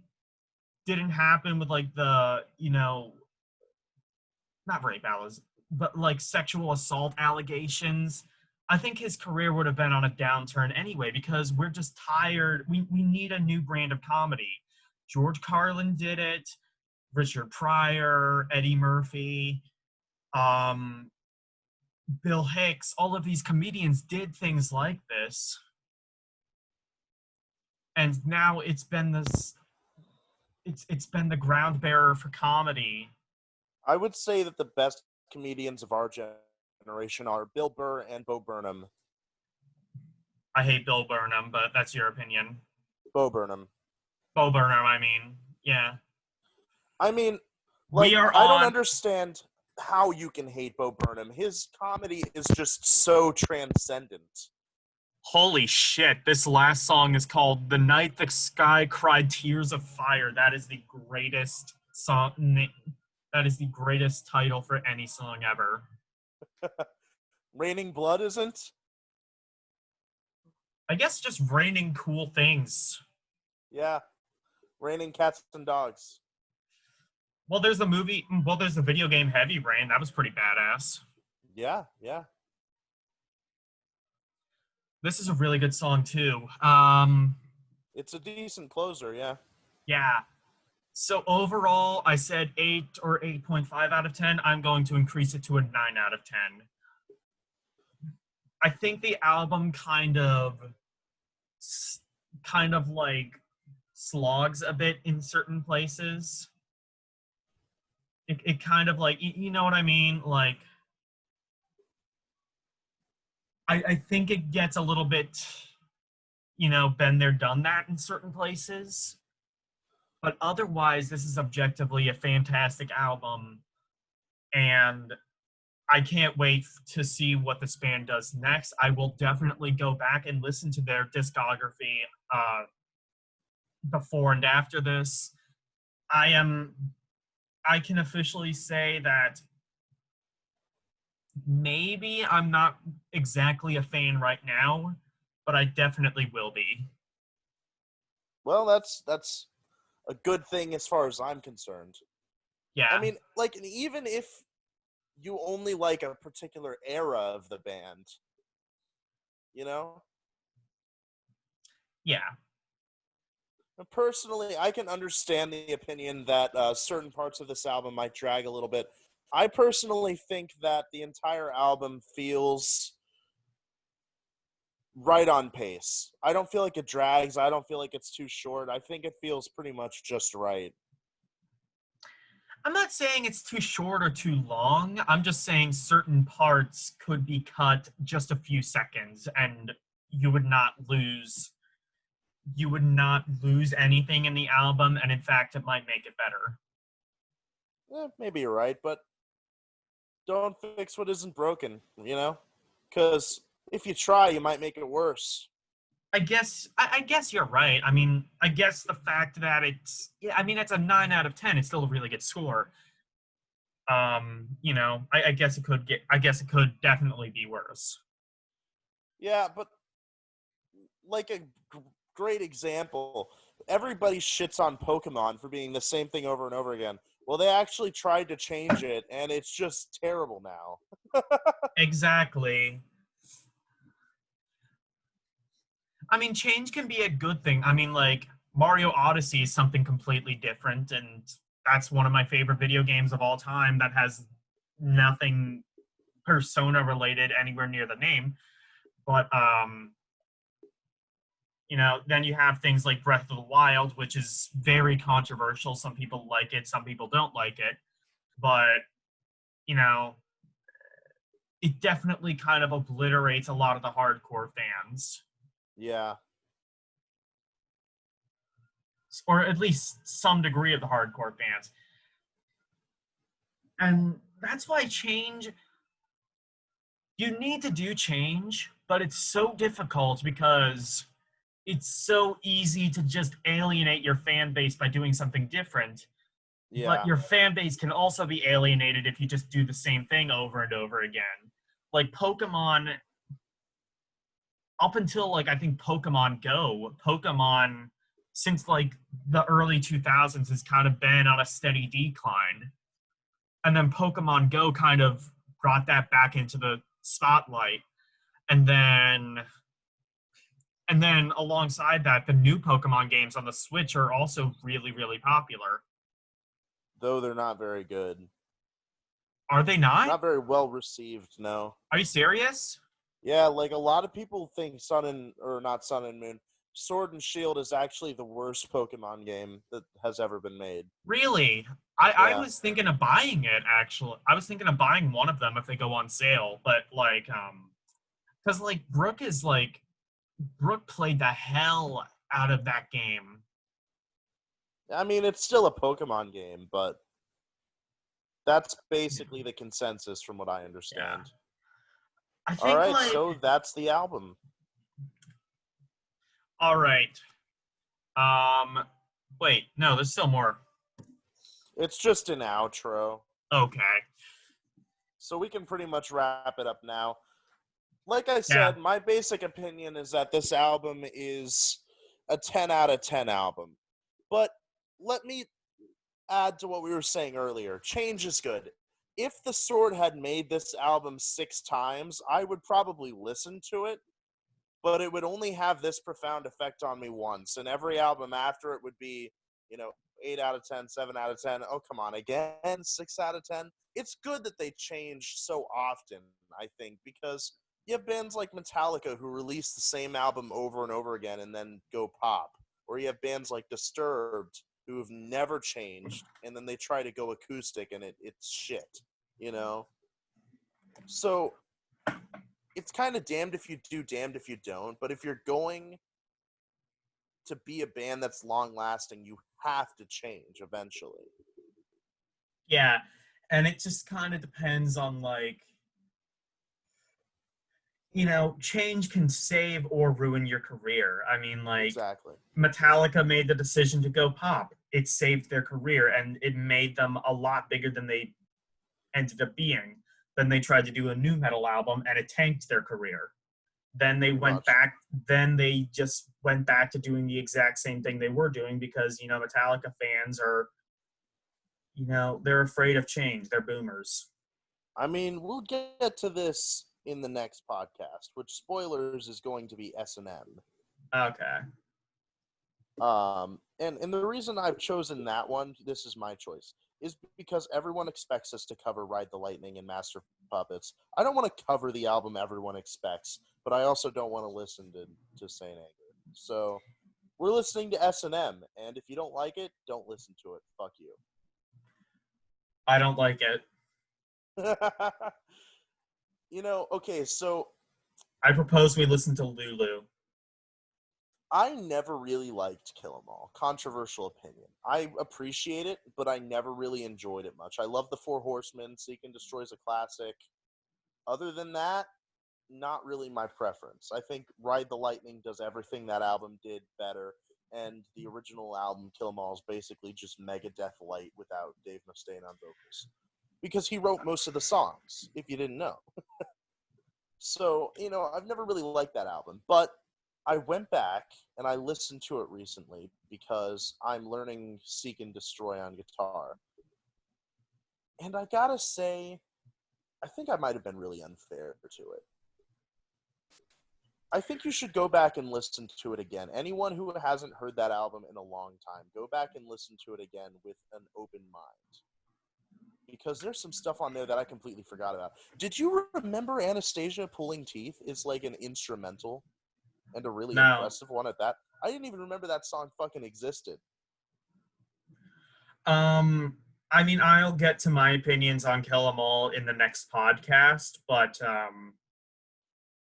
Speaker 2: didn't happen with like the, not rape allegations, but like sexual assault allegations, I think his career would have been on a downturn anyway because we're just tired. We need a new brand of comedy. George Carlin did it, Richard Pryor, Eddie Murphy, um, Bill Hicks, all of these comedians did things like this. And now it's been it's been the ground bearer for comedy.
Speaker 1: I would say that the best comedians of our generation are Bill Burr and Bo Burnham.
Speaker 2: I hate Bill Burnham, but that's your opinion.
Speaker 1: Bo Burnham.
Speaker 2: Bo Burnham, I mean, yeah.
Speaker 1: I mean,
Speaker 2: We are
Speaker 1: I don't
Speaker 2: on.
Speaker 1: understand how you can hate Bo Burnham. His comedy is just so transcendent.
Speaker 2: Holy shit, this last song is called The Night the Sky Cried Tears of Fire. That is the greatest song. That is the greatest title for any song ever.
Speaker 1: Raining Blood isn't?
Speaker 2: I guess just raining cool things.
Speaker 1: Yeah. Raining Cats and Dogs.
Speaker 2: Well, there's the video game Heavy Rain. That was pretty badass.
Speaker 1: Yeah, yeah.
Speaker 2: This is a really good song, too.
Speaker 1: It's a decent closer, yeah.
Speaker 2: Yeah. So overall, I said 8 or 8.5 out of 10. I'm going to increase it to a 9 out of 10. I think the album kind of like slogs a bit in certain places. It kind of like, you know what I mean? Like, I think it gets a little bit, been there, done that in certain places. But otherwise, this is objectively a fantastic album. And I can't wait to see what this band does next. I will definitely go back and listen to their discography before and after this. I can officially say that maybe I'm not exactly a fan right now, but I definitely will be.
Speaker 1: Well, that's a good thing as far as I'm concerned.
Speaker 2: Yeah.
Speaker 1: I mean, like, even if you only like a particular era of the band, you know?
Speaker 2: Yeah.
Speaker 1: Personally, I can understand the opinion that certain parts of this album might drag a little bit. I personally think that the entire album feels right on pace. I don't feel like it drags. I don't feel like it's too short. I think it feels pretty much just right.
Speaker 2: I'm not saying it's too short or too long. I'm just saying certain parts could be cut just a few seconds and you would not lose anything in the album, and in fact it might make it better.
Speaker 1: Maybe you're right, but don't fix what isn't broken, you know? Because if you try, you might make it worse.
Speaker 2: I guess you're right. I mean, I guess the fact that it's a 9 out of 10. It's still a really good score. I guess it could definitely be worse.
Speaker 1: Yeah, but like a great example, everybody shits on Pokemon for being the same thing over and over again. Well, they actually tried to change it, and it's just terrible now.
Speaker 2: Exactly. I mean, change can be a good thing. I mean, like, Mario Odyssey is something completely different, and that's one of my favorite video games of all time that has nothing Persona related anywhere near the name. But then you have things like Breath of the Wild, which is very controversial. Some people like it, some people don't like it. But, you know, it definitely kind of obliterates a lot of the hardcore fans.
Speaker 1: Yeah.
Speaker 2: Or at least some degree of the hardcore fans. And that's why you need to do change, but it's so difficult because it's so easy to just alienate your fan base by doing something different. But
Speaker 1: Yeah.
Speaker 2: your fan base can also be alienated if you just do the same thing over and over again. Like Pokemon, up until I think Pokemon Go, Pokemon since the early 2000s has kind of been on a steady decline. And then Pokemon Go kind of brought that back into the spotlight. And then alongside that, the new Pokemon games on the Switch are also really, really popular.
Speaker 1: Though they're not very good.
Speaker 2: Are they not?
Speaker 1: Not very well received, no.
Speaker 2: Are you serious?
Speaker 1: Yeah, like a lot of people think not Sun and Moon, Sword and Shield is actually the worst Pokemon game that has ever been made.
Speaker 2: Really? I
Speaker 1: Yeah.
Speaker 2: was thinking of buying it, actually. I was thinking of buying one of them if they go on sale, but because Brooke played the hell out of that game.
Speaker 1: I mean, it's still a Pokemon game, but that's basically the consensus from what I understand.
Speaker 2: Yeah. I
Speaker 1: All
Speaker 2: think
Speaker 1: right, so that's the album.
Speaker 2: all right. Wait, no, there's still more.
Speaker 1: It's just an outro.
Speaker 2: Okay.
Speaker 1: So we can pretty much wrap it up now. Like I
Speaker 2: Yeah.
Speaker 1: said, my basic opinion is that this album is a 10 out of 10 album. But let me add to what we were saying earlier. Change is good. If the Sword had made this album 6 times, I would probably listen to it, but it would only have this profound effect on me once. And every album after it would be, 8 out of 10, 7 out of 10. Oh, come on, again, 6 out of 10. It's good that they change so often, I think, because you have bands like Metallica who release the same album over and over again and then go pop. Or you have bands like Disturbed who have never changed, and then they try to go acoustic and it's shit, So it's kind of damned if you do, damned if you don't. But if you're going to be a band that's long lasting, you have to change eventually.
Speaker 2: Yeah. And it just kind of depends on change can save or ruin your career. I mean,
Speaker 1: Exactly.
Speaker 2: Metallica made the decision to go pop. It saved their career and it made them a lot bigger than they ended up being. Then they tried to do a new metal album and it tanked their career. Then they
Speaker 1: Pretty
Speaker 2: went
Speaker 1: much.
Speaker 2: back. Then they just went back to doing the exact same thing they were doing because Metallica fans are, they're afraid of change. They're boomers.
Speaker 1: I mean, we'll get to this in the next podcast, which spoilers is going to be S&M.
Speaker 2: Okay.
Speaker 1: And the reason I've chosen that one, this is my choice, is because everyone expects us to cover Ride the Lightning and Master Puppets. I don't want to cover the album everyone expects, but I also don't want to listen to Saint Anger. So we're listening to S&M, and if you don't like it, don't listen to it. Fuck you.
Speaker 2: I don't like it.
Speaker 1: Okay, so
Speaker 2: I propose we listen to Lulu.
Speaker 1: I never really liked Kill 'Em All. Controversial opinion. I appreciate it, but I never really enjoyed it much. I love the Four Horsemen. Seek and Destroy is a classic. Other than that, not really my preference. I think Ride the Lightning does everything that album did better, and the original album, Kill 'Em All, is basically just Megadeth light without Dave Mustaine on vocals. Because he wrote most of the songs, if you didn't know. So, I've never really liked that album, but I went back and I listened to it recently because I'm learning Seek and Destroy on guitar. And I gotta say, I think I might have been really unfair to it. I think you should go back and listen to it again. Anyone who hasn't heard that album in a long time, go back and listen to it again with an open mind. because there's some stuff on there that I completely forgot about. Did you remember Anastasia Pulling Teeth is like an instrumental and a really
Speaker 2: No.
Speaker 1: impressive one at that? I didn't even remember that song fucking existed.
Speaker 2: I mean, I'll get to my opinions on Kill 'Em All in the next podcast, but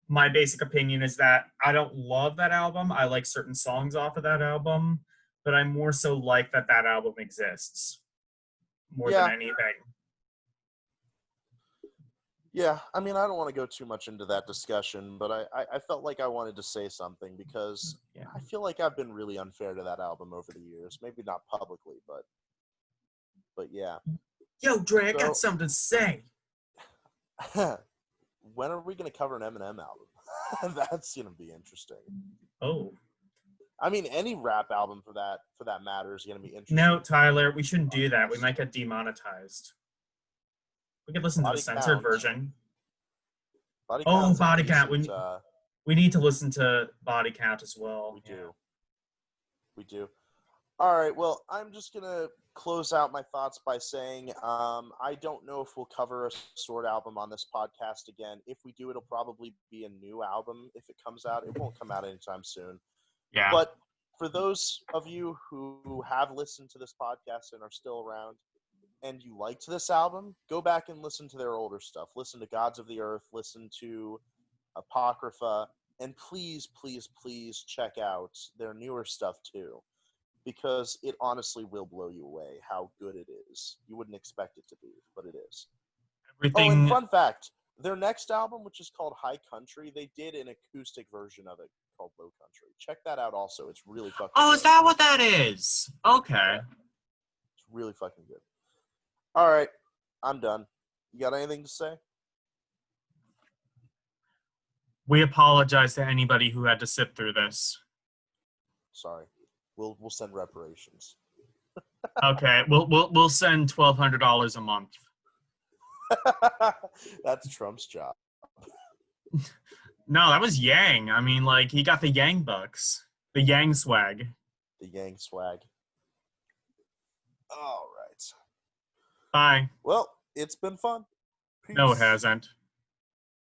Speaker 2: my basic opinion is that I don't love that album. I like certain songs off of that album, but I more so like that album exists more than
Speaker 1: Yeah.
Speaker 2: anything.
Speaker 1: Yeah, I mean, I don't want to go too much into that discussion, but I felt like I wanted to say something because
Speaker 2: Yeah.
Speaker 1: I feel like I've been really unfair to that album over the years. Maybe not publicly, but yeah.
Speaker 2: Yo, Dre, I
Speaker 1: So-
Speaker 2: got something to say.
Speaker 1: When are we going to cover an Eminem album? That's going to be interesting.
Speaker 2: Oh.
Speaker 1: I mean, any rap album for that matter is going to be interesting.
Speaker 2: No, Tyler, we shouldn't do that. We might get demonetized. We could listen to the censored version.
Speaker 1: Body
Speaker 2: Oh,
Speaker 1: Count's a
Speaker 2: Body Count.
Speaker 1: decent,
Speaker 2: We need to listen to Body Count as well.
Speaker 1: We do. All right, well, I'm just going to close out my thoughts by saying I don't know if we'll cover a Sword album on this podcast again. If we do, it'll probably be a new album if it comes out. It won't come out anytime soon.
Speaker 2: Yeah.
Speaker 1: But for those of you who have listened to this podcast and are still around and you liked this album, go back and listen to their older stuff. Listen to Gods of the Earth, listen to Apocrypha, and please, please, please check out their newer stuff too, because it honestly will blow you away how good it is. You wouldn't expect it to be, but it is.
Speaker 2: Everything.
Speaker 1: Oh, and fun fact, their next album, which is called High Country, they did an acoustic version of it called Low Country. Check that out also. It's really fucking
Speaker 2: Oh,
Speaker 1: good.
Speaker 2: is that what that is? Okay.
Speaker 1: It's really fucking good. All right, I'm done. You got anything to say?
Speaker 2: We apologize to anybody who had to sit through this.
Speaker 1: Sorry. We'll send reparations.
Speaker 2: Okay, we'll send $1,200 a month.
Speaker 1: That's Trump's job.
Speaker 2: No, that was Yang. I mean, like, he got the Yang bucks. The Yang swag.
Speaker 1: The Yang swag. All right.
Speaker 2: Bye.
Speaker 1: Well, it's been fun. Peace.
Speaker 2: No, it hasn't.